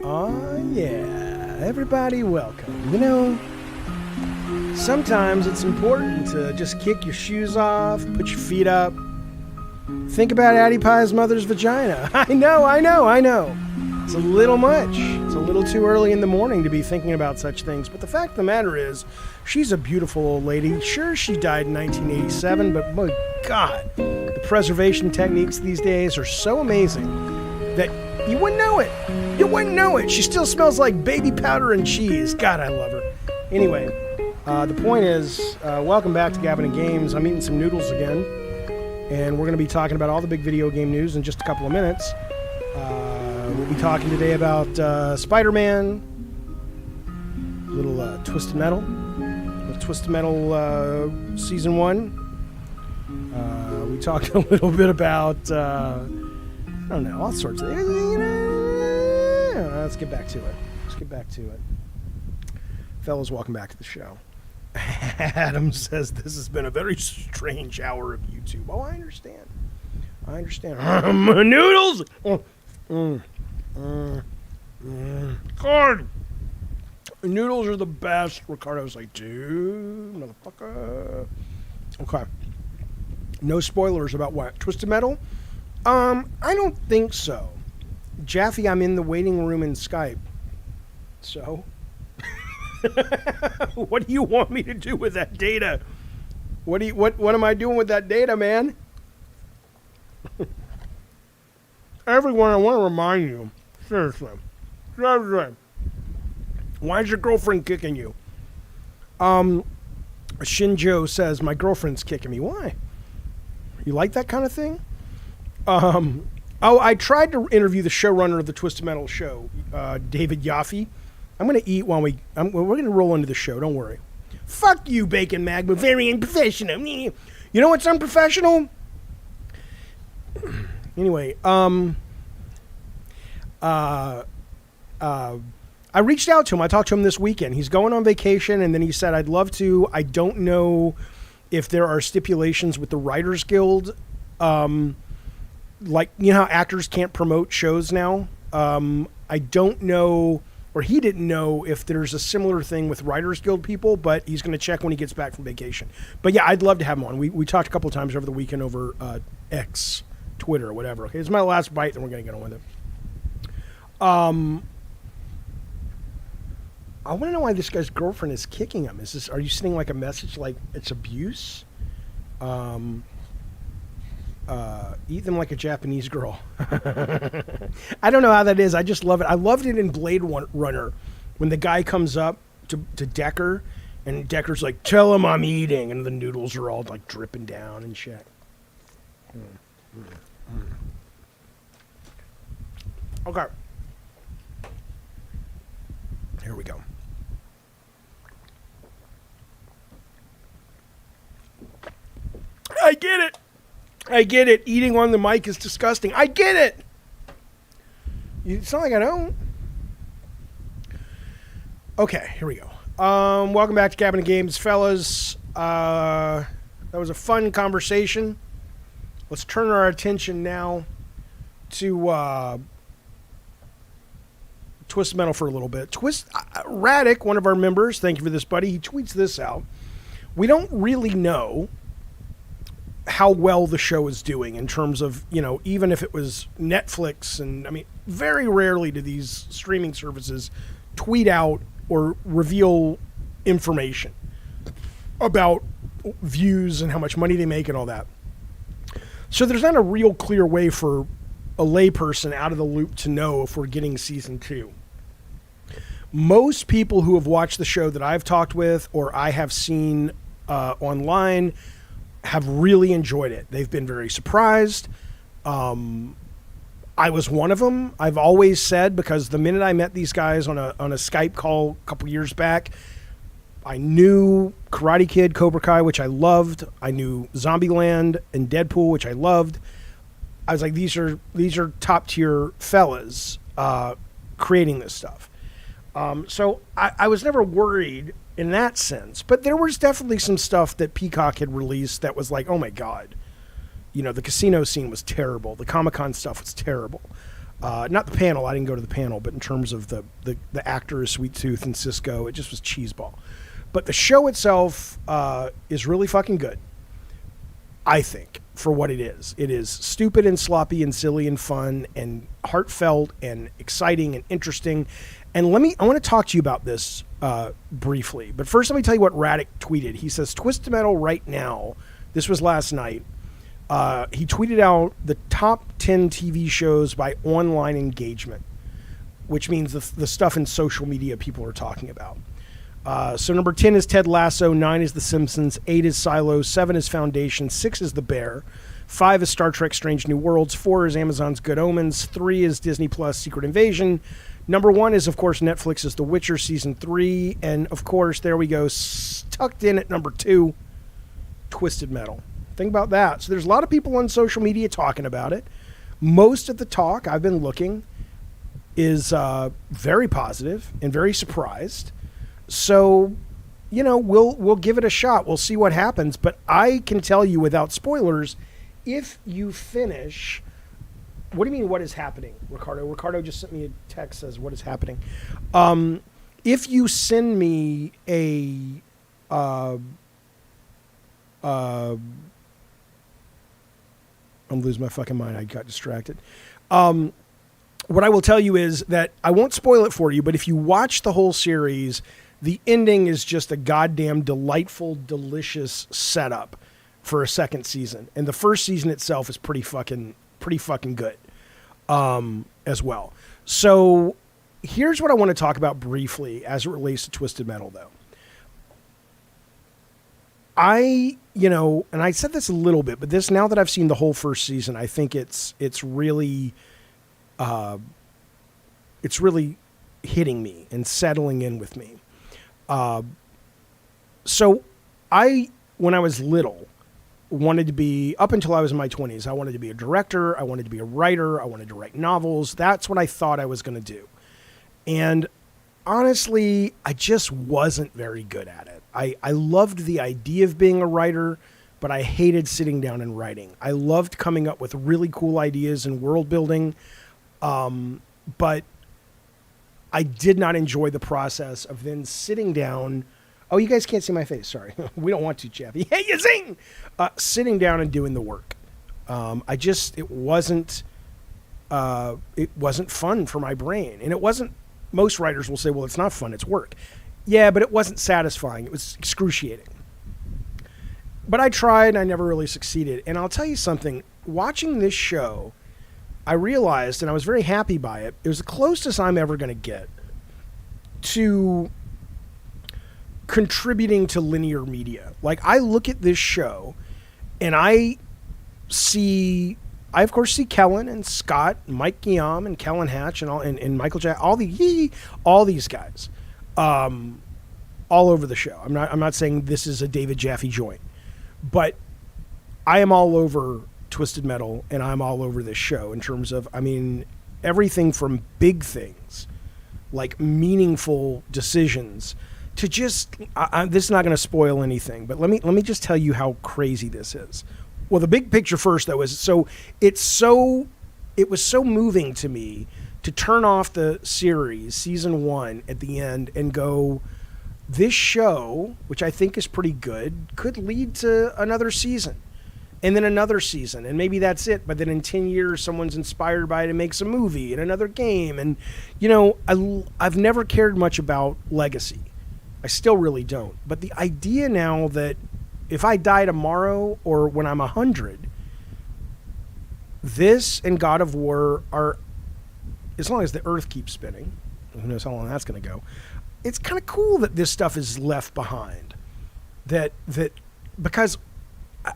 Oh, yeah. Everybody, welcome. You know, sometimes it's important to just kick your shoes off, put your feet up. Think about Addie Pie's mother's vagina. I know. It's a little much. It's a little too early in the morning to be thinking about such things. But the fact of the matter is, she's a beautiful old lady. Sure, she died in 1987, but my God, the preservation techniques these days are so amazing that you wouldn't know it. You wouldn't know it. She still smells like baby powder and cheese. God, I love her. Anyway, the point is, welcome back to Gavin and Games. I'm eating some noodles again. And we're going to be talking about all the big video game news in just a couple of minutes. We'll be talking today about Spider-Man, a little Twisted Metal, Season 1. We talked a little bit about, I don't know, all sorts of things. Let's get back to it. Fellas, welcome back to the show. Adam says this has been a very strange hour of YouTube. Oh, I understand. Noodles! God! Noodles are the best. Ricardo's like, dude, motherfucker. Okay. No spoilers about what? Twisted Metal? I don't think so. Jaffe, I'm in the waiting room in Skype. So? What do you want me to do with that data? What am I doing with that data, man? Everyone, I want to remind you. Seriously. Why is your girlfriend kicking you? Shinjo says, my girlfriend's kicking me. Why? You like that kind of thing? I tried to interview the showrunner of the Twisted Metal show, David Jaffe. I'm going to eat while we're going to roll into the show. Don't worry. Fuck you, Bacon Magma. Very unprofessional. You know what's unprofessional? Anyway, I reached out to him. I talked to him this weekend. He's going on vacation, and then he said, I'd love to. I don't know if there are stipulations with the Writers Guild. Like, you know how actors can't promote shows now? I don't know, or he didn't know if there's a similar thing with Writers Guild people, but he's going to check when he gets back from vacation. But yeah, I'd love to have him on. We talked a couple of times over the weekend over X, Twitter, or whatever. Okay, it's my last bite, then we're going to get on with it. I want to know why this guy's girlfriend is kicking him. Are you sending like a message like it's abuse? Eat them like a Japanese girl. I don't know how that is. I just love it. I loved it in Blade Runner when the guy comes up to Decker and Decker's like, tell him I'm eating, and the noodles are all like dripping down and shit. Okay. Here we go. I get it. Eating on the mic is disgusting. I get it. It's not like I don't. Okay, here we go. Welcome back to Cabinet Games, fellas. That was a fun conversation. Let's turn our attention now to Twisted Metal for a little bit. Radic, one of our members, thank you for this, buddy. He tweets this out. We don't really know how well the show is doing in terms of, even if it was Netflix, and I mean, very rarely do these streaming services tweet out or reveal information about views and how much money they make and all that. So there's not a real clear way for a layperson out of the loop to know if we're getting season 2. Most people who have watched the show that I've talked with or I have seen online have really enjoyed it. They've been very surprised. I was one of them. I've always said, because the minute I met these guys on a Skype call a couple years back, I knew Karate Kid, Cobra Kai, which I loved. I knew Zombieland and Deadpool, which I loved. I was like, these are top tier fellas creating this stuff. So I was never worried in that sense, but there was definitely some stuff that Peacock had released that was like, oh my God, the casino scene was terrible. The Comic-Con stuff was terrible. Not the panel. I didn't go to the panel, but in terms of the actors, Sweet Tooth and Cisco, it just was cheeseball. But the show itself is really fucking good, I think, for what it is. It is stupid and sloppy and silly and fun and heartfelt and exciting and interesting. And I want to talk to you about this briefly. But first, let me tell you what Radic tweeted. He says, Twisted Metal right now, this was last night, he tweeted out the top 10 TV shows by online engagement, which means the stuff in social media people are talking about. So number 10 is Ted Lasso, 9 is The Simpsons, 8 is Silo, 7 is Foundation, 6 is The Bear, 5 is Star Trek Strange New Worlds, 4 is Amazon's Good Omens, 3 is Disney Plus Secret Invasion, number 1 is, of course, Netflix's The Witcher Season 3, and, of course, there we go, tucked in at number 2, Twisted Metal. Think about that. So there's a lot of people on social media talking about it. Most of the talk, I've been looking, is very positive and very surprised. So, we'll give it a shot. We'll see what happens. But I can tell you without spoilers, if you finish, what do you mean? What is happening, Ricardo? Ricardo just sent me a text says, "What is happening?" If you send me a, I'm losing my fucking mind. I got distracted. What I will tell you is that I won't spoil it for you, but if you watch the whole series, the ending is just a goddamn delightful, delicious setup for a second season. And the first season itself is pretty fucking good as well. So here's what I want to talk about briefly as it relates to Twisted Metal, though. And I said this a little bit, but now that I've seen the whole first season, I think it's really hitting me and settling in with me. So when I was little, wanted to be, up until I was in my 20s, I wanted to be a director. I wanted to be a writer. I wanted to write novels. That's what I thought I was going to do. And honestly, I just wasn't very good at it. I loved the idea of being a writer, but I hated sitting down and writing. I loved coming up with really cool ideas and world building, but I did not enjoy the process of then sitting down. Oh, you guys can't see my face. Sorry. We don't want to, Jaffe. Hey, you zing! Sitting down and doing the work. It wasn't fun for my brain. And it wasn't, most writers will say, well, it's not fun, it's work. Yeah, but it wasn't satisfying. It was excruciating. But I tried and I never really succeeded. And I'll tell you something, watching this show, I realized, and I was very happy by it, it was the closest I'm ever going to get to contributing to linear media. Like, I look at this show and I of course see Kellen and Scott, and Mike Guillaume and Kellen Hatch and Michael Jack, all these guys, all over the show. I'm not saying this is a David Jaffe joint, but I am all over Twisted Metal and I'm all over this show in terms of, everything from big things like meaningful decisions to just, this is not going to spoil anything, but let me just tell you how crazy this is. Well, the big picture first, though, is it was so moving to me to turn off the series, season 1, at the end and go, this show, which I think is pretty good, could lead to another season and then another season. And maybe that's it. But then in 10 years, someone's inspired by it and makes a movie and another game. And, I've never cared much about legacy. I still really don't. But the idea now that if I die tomorrow or when I'm 100, this and God of War are, as long as the earth keeps spinning, who knows how long that's going to go, it's kind of cool that this stuff is left behind. Because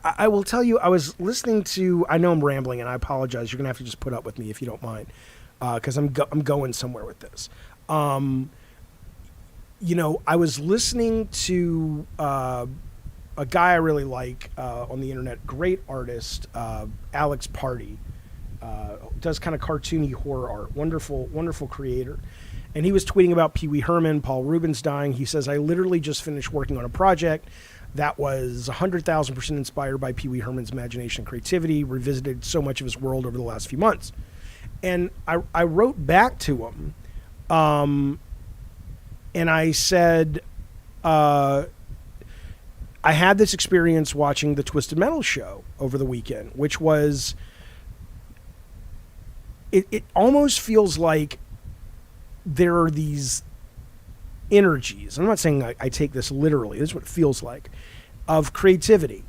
I will tell you, I was listening to, I know I'm rambling and I apologize. You're going to have to just put up with me if you don't mind, because I'm going somewhere with this. I was listening to a guy I really like on the internet, great artist, Alex Party, does kind of cartoony horror art, wonderful creator. And he was tweeting about Pee Wee Herman, Paul Rubens dying. He says, I literally just finished working on a project that was 100,000% inspired by Pee Wee Herman's imagination and creativity, revisited so much of his world over the last few months. And I wrote back to him, and I said, I had this experience watching the Twisted Metal show over the weekend, which was, it almost feels like there are these energies. I'm not saying I take this literally. This is what it feels like, of creativity.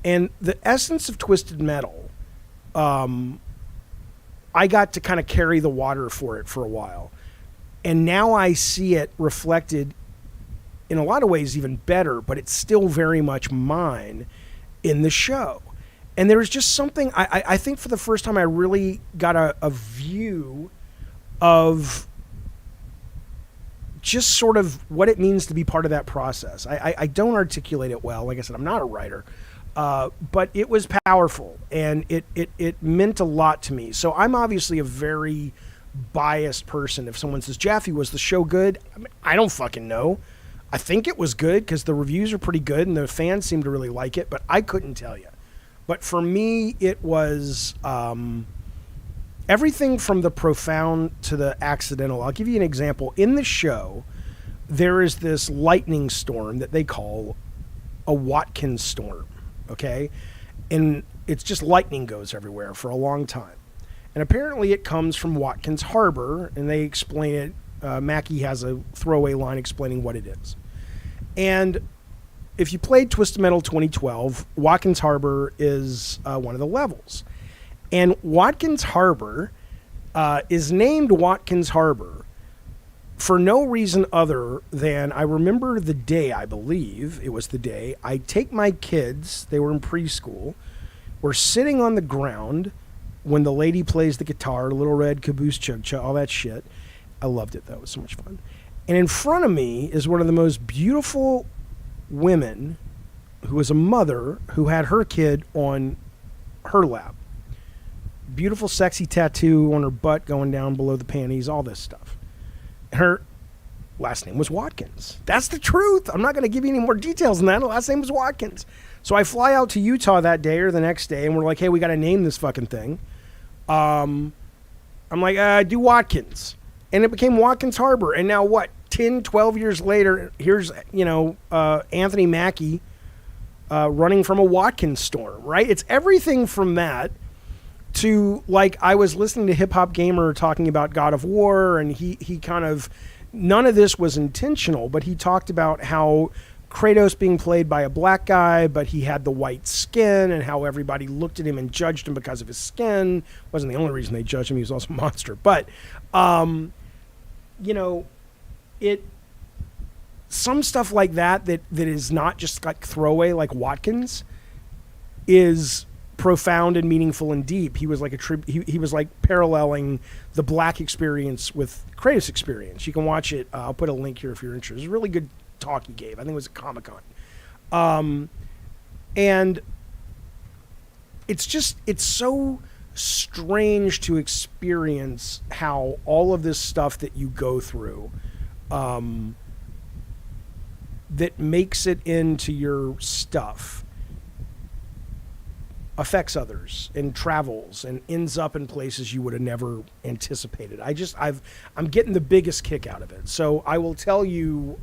And the essence of Twisted Metal, I got to kind of carry the water for it for a while. And now I see it reflected in a lot of ways even better, but it's still very much mine in the show. And there was just something, I think for the first time I really got a view of just sort of what it means to be part of that process. I don't articulate it well. Like I said, I'm not a writer, but it was powerful and it meant a lot to me. So I'm obviously a very biased person. If someone says, Jaffe, was the show good? I don't fucking know. I think it was good because the reviews are pretty good and the fans seem to really like it, but I couldn't tell you. But for me, it was everything from the profound to the accidental. I'll give you an example. In the show, there is this lightning storm that they call a Watkins storm, okay? And it's just lightning goes everywhere for a long time. And apparently it comes from Watkins Harbor, and they explain it. Mackie has a throwaway line explaining what it is. And if you played Twisted Metal 2012, Watkins Harbor is one of the levels. And Watkins Harbor is named Watkins Harbor for no reason other than I remember the day, I believe it was the day, I take my kids, they were in preschool, we're sitting on the ground when the lady plays the guitar, Little Red Caboose Chug Chug, all that shit. I loved it, though. It was so much fun. And in front of me is one of the most beautiful women who was a mother who had her kid on her lap. Beautiful, sexy tattoo on her butt going down below the panties, all this stuff. Her last name was Watkins. That's the truth. I'm not going to give you any more details than that. Her last name was Watkins. So I fly out to Utah that day or the next day, and we're like, hey, we got to name this fucking thing. I'm like, do Watkins. And it became Watkins Harbor. And now what, 10, 12 years later, here's, Anthony Mackie running from a Watkins storm, right? It's everything from that to, like, I was listening to Hip Hop Gamer talking about God of War, and he kind of, none of this was intentional, but he talked about how Kratos being played by a black guy, but he had the white skin, and how everybody looked at him and judged him because of his skin. Wasn't the only reason they judged him. He was also a monster. But, some stuff like that is not just like throwaway, like Watkins, is profound and meaningful and deep. He was like he was like paralleling the black experience with Kratos' experience. You can watch it. I'll put a link here if you're interested. It's a really good talk he gave. I think it was at Comic-Con. And it's so strange to experience how all of this stuff that you go through that makes it into your stuff affects others and travels and ends up in places you would have never anticipated. I'm getting the biggest kick out of it. So I will tell you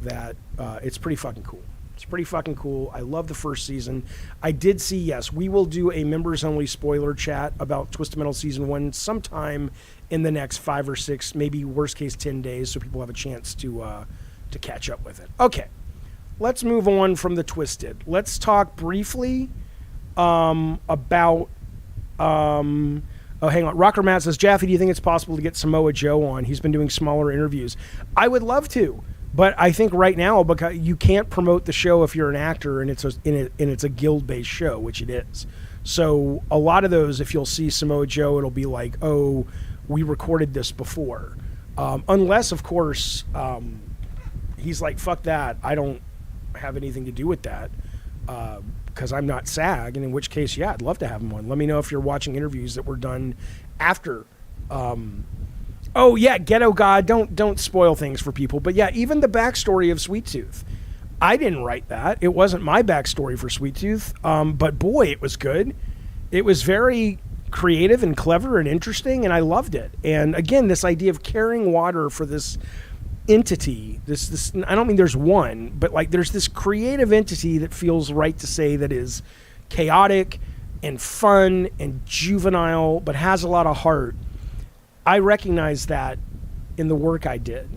that it's pretty fucking cool. It's pretty fucking cool. I love the first season. I did see, yes, we will do a members-only spoiler chat about Twisted Metal Season 1 sometime in the next 5 or 6, maybe worst case 10 days, so people have a chance to catch up with it. Okay, let's move on from the Twisted. Let's talk briefly about... Oh, hang on. Rocker Matt says, Jaffe, do you think it's possible to get Samoa Joe on? He's been doing smaller interviews. I would love to, but I think right now, because you can't promote the show if you're an actor and it's a guild-based show, which it is. So a lot of those, if you'll see Samoa Joe, it'll be like, oh, we recorded this before. Unless, of course, he's like, fuck that. I don't have anything to do with that. Because I'm not SAG, and in which case, yeah, I'd love to have him on. Let me know if you're watching interviews that were done after. Oh yeah, Ghetto God, don't spoil things for people. But yeah, even the backstory of Sweet Tooth, I didn't write that. It wasn't my backstory for Sweet Tooth. But boy, it was good. It was very creative and clever and interesting, and I loved it. And again, this idea of carrying water for this entity, this I don't mean there's one, but like there's this creative entity that feels right to say that is chaotic and fun and juvenile but has a lot of heart. I recognize that in the work I did,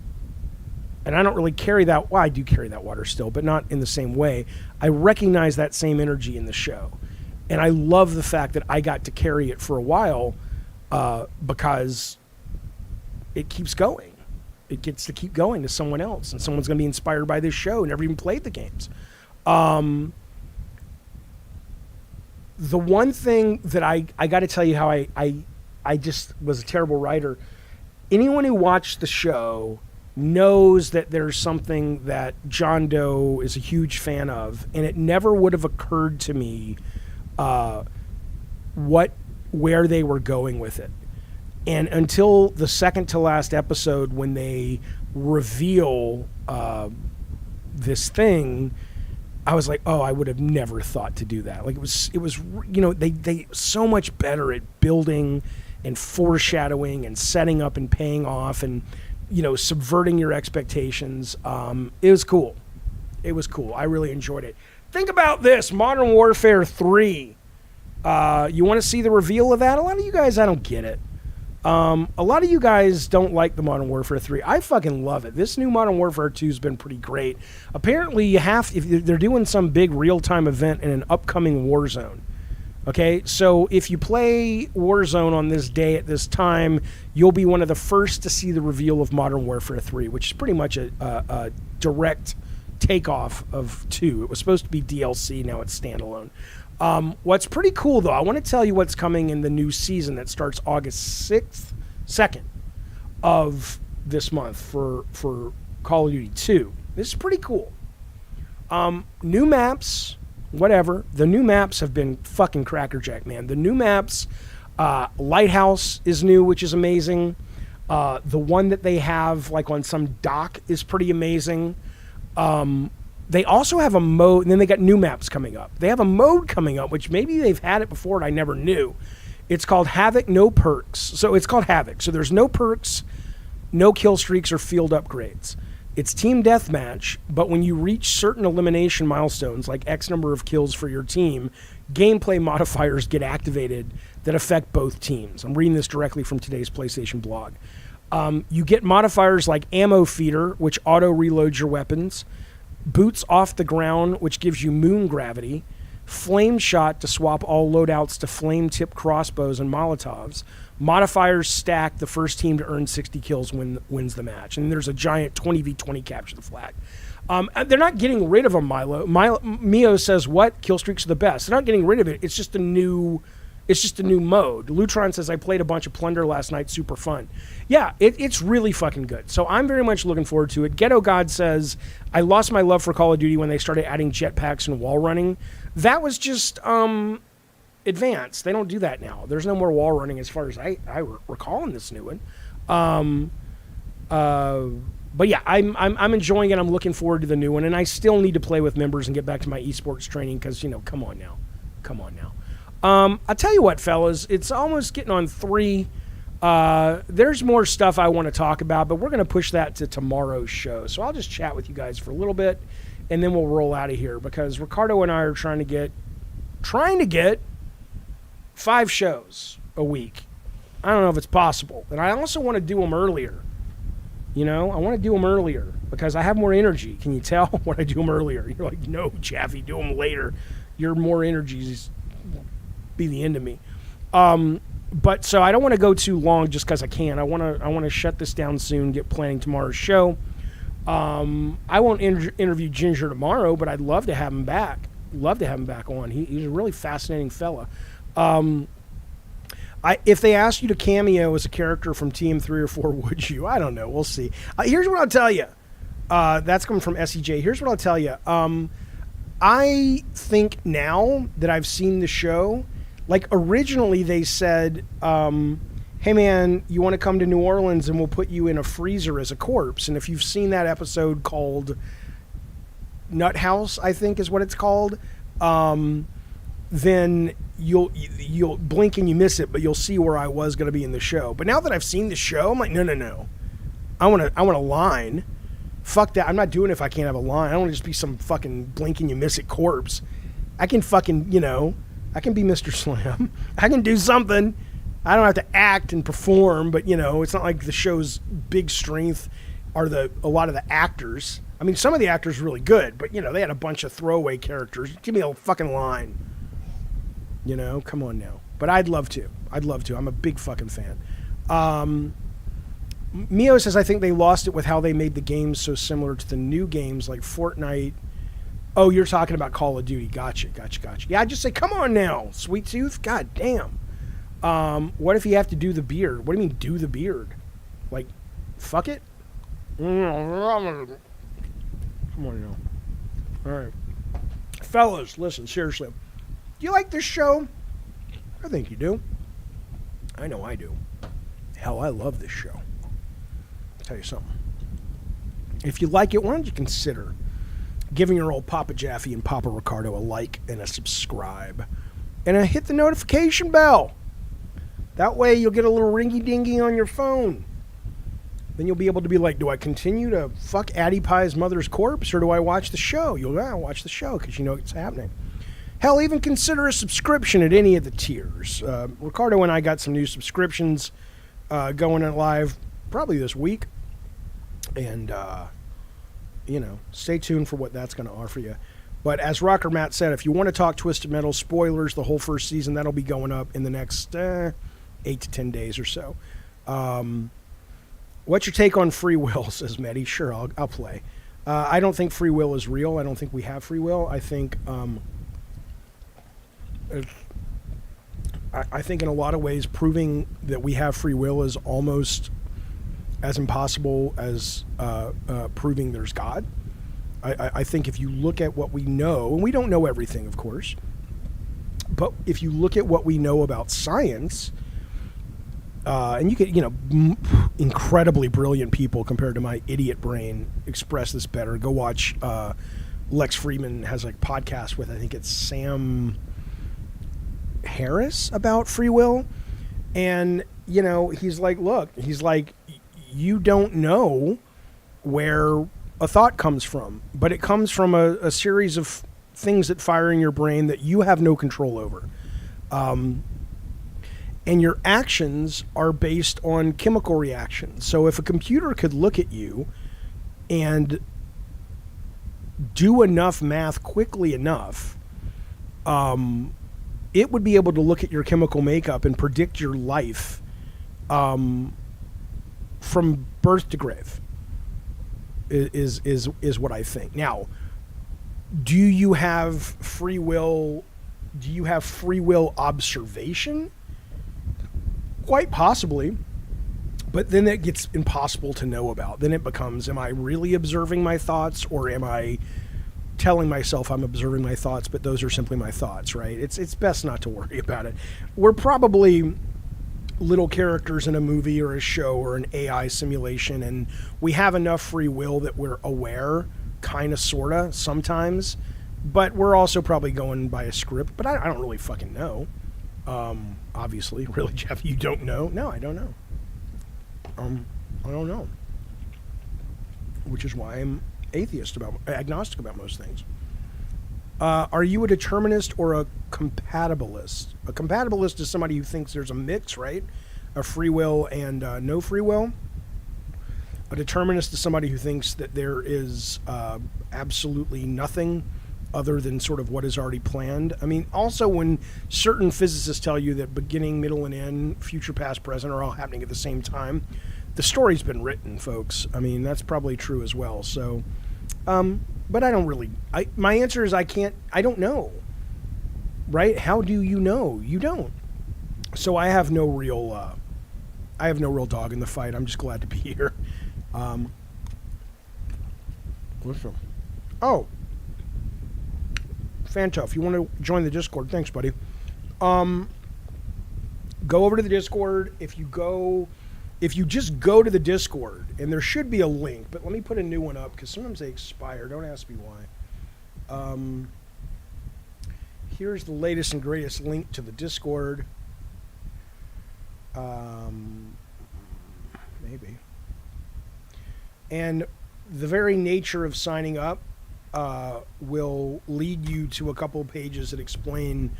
and I don't really carry that. Well, I do carry that water still, but not in the same way. I recognize that same energy in the show, and I love the fact that I got to carry it for a while because it keeps going. It gets to keep going to someone else, and someone's going to be inspired by this show, never even played the games. The one thing that I got to tell you how I just was a terrible writer. Anyone who watched the show knows that there's something that John Doe is a huge fan of, and it never would have occurred to me where they were going with it. And until the second to last episode, when they reveal this thing, I was like, oh, I would have never thought to do that. Like it was, they so much better at building and foreshadowing and setting up and paying off and, subverting your expectations. It was cool. It was cool. I really enjoyed it. Think about this, Modern Warfare 3. You want to see the reveal of that? A lot of you guys, I don't get it. A lot of you guys don't like the Modern Warfare 3. I fucking love it. This new Modern Warfare 2 has been pretty great. Apparently, if they're doing some big real-time event in an upcoming Warzone. Okay, so if you play Warzone on this day at this time, you'll be one of the first to see the reveal of Modern Warfare 3, which is pretty much a direct takeoff of 2. It was supposed to be DLC, now it's standalone. What's pretty cool, though, I want to tell you what's coming in the new season that starts August 2nd of this month for Call of Duty 2. This is pretty cool. New maps, whatever. The new maps have been fucking crackerjack, man. The new maps, Lighthouse is new, which is amazing. The one that they have, like, on some dock is pretty amazing. They also have a mode, and then they got new maps coming up. They have a mode coming up, which maybe they've had it before and I never knew. It's called Havoc No Perks. So it's called Havoc. So there's no perks, no kill streaks, or field upgrades. It's team deathmatch, but when you reach certain elimination milestones, like X number of kills for your team, gameplay modifiers get activated that affect both teams. I'm reading this directly from today's PlayStation blog. You get modifiers like Ammo Feeder, which auto-reloads your weapons, Boots Off the Ground, which gives you moon gravity, Flame Shot to swap all loadouts to flame-tipped crossbows and Molotovs. Modifiers stack. The first team to earn 60 kills wins the match. And there's a giant 20v20 capture the flag. They're not getting rid of them, Mio says, what? Kill streaks are the best. They're not getting rid of it. It's just a new mode. Lutron says, I played a bunch of Plunder last night. Super fun. Yeah, it's really fucking good. So I'm very much looking forward to it. Ghetto God says, I lost my love for Call of Duty when they started adding jetpacks and wall running. That was just advanced. They don't do that now. There's no more wall running as far as I recall in this new one. But yeah, I'm enjoying it. I'm looking forward to the new one. And I still need to play with members and get back to my esports training because, come on now. I'll tell you what, fellas, it's almost getting on 3. There's more stuff I want to talk about, but we're going to push that to tomorrow's show. So I'll just chat with you guys for a little bit, and then we'll roll out of here because Ricardo and I are trying to get 5 shows a week. I don't know if it's possible. And I also want to do them earlier. I want to do them earlier because I have more energy. Can you tell when I do them earlier? You're like, no, Jaffe, do them later. Your more energy be the end of me. But so I don't want to go too long just because I can. I want to shut this down soon, get planning tomorrow's show. I won't interview Ginger tomorrow, but I'd love to have him back. On. He's a really fascinating fella. If they asked you to cameo as a character from Team 3 or 4, would you? I don't know. We'll see. Here's what I'll tell you. That's coming from SEJ. Here's what I'll tell you. I think now that I've seen the show, like originally they said, hey man, you want to come to New Orleans and we'll put you in a freezer as a corpse. And if you've seen that episode called Nut House, I think is what it's called, then you'll blink and you miss it, but you'll see where I was going to be in the show. But now that I've seen the show, I'm like, no. I want a line. Fuck that. I'm not doing it if I can't have a line. I don't want to just be some fucking blink and you miss it corpse. I can fucking, I can be Mr. Slam. I can do something. I don't have to act and perform, but it's not like the show's big strength are a lot of the actors. I mean, some of the actors are really good, but they had a bunch of throwaway characters. Give me a fucking line. Come on now. But I'd love to. I'm a big fucking fan. Mio says, I think they lost it with how they made the games so similar to the new games like Fortnite. Oh, you're talking about Call of Duty. Gotcha. Yeah, I just say, come on now, Sweet Tooth. God damn. What if you have to do the beard? What do you mean, do the beard? Like, fuck it? Come on now. All right. Fellas, listen, seriously. Do you like this show? I think you do. I know I do. Hell, I love this show. I'll tell you something. If you like it, why don't you consider giving your old Papa Jaffe and Papa Ricardo a like and a subscribe. And hit the notification bell. That way you'll get a little ringy-dingy on your phone. Then you'll be able to be like, do I continue to fuck Addie Pie's mother's corpse or do I watch the show? You'll watch the show because you know it's happening. Hell, even consider a subscription at any of the tiers. Ricardo and I got some new subscriptions going live probably this week. And, stay tuned for what that's going to offer you. But as Rocker Matt said, if you want to talk Twisted Metal spoilers, the whole first season, that'll be going up in the next 8 to 10 days or so. What's your take on free will, says Mehdi? Sure, I'll play. I don't think free will is real. I don't think we have free will. I think in a lot of ways proving that we have free will is almost as impossible as proving there's God. I think if you look at what we know, and we don't know everything, of course, but if you look at what we know about science, and you could, incredibly brilliant people compared to my idiot brain express this better. Go watch Lex Friedman has a podcast with, I think it's Sam Harris about free will. And, he's like, look, you don't know where a thought comes from, but it comes from a series of things that fire in your brain that you have no control over. And your actions are based on chemical reactions. So if a computer could look at you and do enough math quickly enough, it would be able to look at your chemical makeup and predict your life from birth to grave. Is what I think. Now, do you have free will? Do you have free will observation? Quite possibly, but then it gets impossible to know about. Then it becomes, am I really observing my thoughts, or am I telling myself I'm observing my thoughts, but those are simply my thoughts, right? It's best not to worry about it. We're probably little characters in a movie or a show or an AI simulation, and we have enough free will that we're aware, kind of, sort of, sometimes, but we're also probably going by a script, but I don't really fucking know. Obviously. Really, Jeff, you don't know? No, I don't know. I don't know. Which is why I'm agnostic about most things. Are you a determinist or a compatibilist? A compatibilist is somebody who thinks there's a mix, right? Of free will and no free will. A determinist is somebody who thinks that there is absolutely nothing other than sort of what is already planned. I mean, also when certain physicists tell you that beginning, middle, and end, future, past, present are all happening at the same time, the story's been written, folks. I mean, that's probably true as well. So, but I don't really, my answer is I don't know, right? How do you know? You don't. So I have no real dog in the fight. I'm just glad to be here. Listen. Oh, Fanto, if you want to join the Discord, thanks, buddy. Go over to the Discord. If you just go to the Discord, and there should be a link, but let me put a new one up because sometimes they expire. Don't ask me why. Here's the latest and greatest link to the Discord. Maybe. And the very nature of signing up will lead you to a couple pages that explain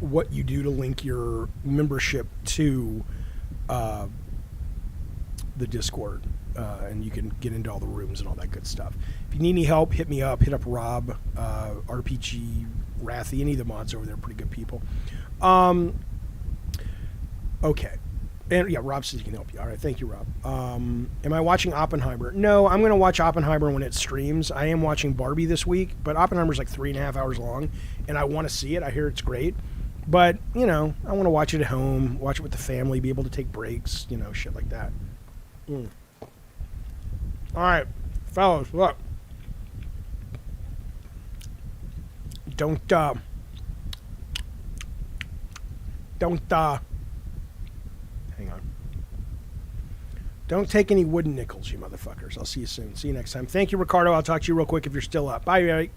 what you do to link your membership to the Discord, and you can get into all the rooms and all that good stuff. If you need any help, hit me up. Hit up Rob, RPG, Rathy, any of the mods over there, pretty good people. Okay. And yeah, Rob says he can help you. All right, thank you, Rob. Am I watching Oppenheimer? No, I'm going to watch Oppenheimer when it streams. I am watching Barbie this week, but Oppenheimer's like 3.5 hours long, and I want to see it. I hear it's great. But, I want to watch it at home, watch it with the family, be able to take breaks, shit like that. All right, fellas, look. Don't Don't take any wooden nickels, you motherfuckers. I'll see you soon. See you next time. Thank you, Ricardo. I'll talk to you real quick if you're still up. Bye, everybody.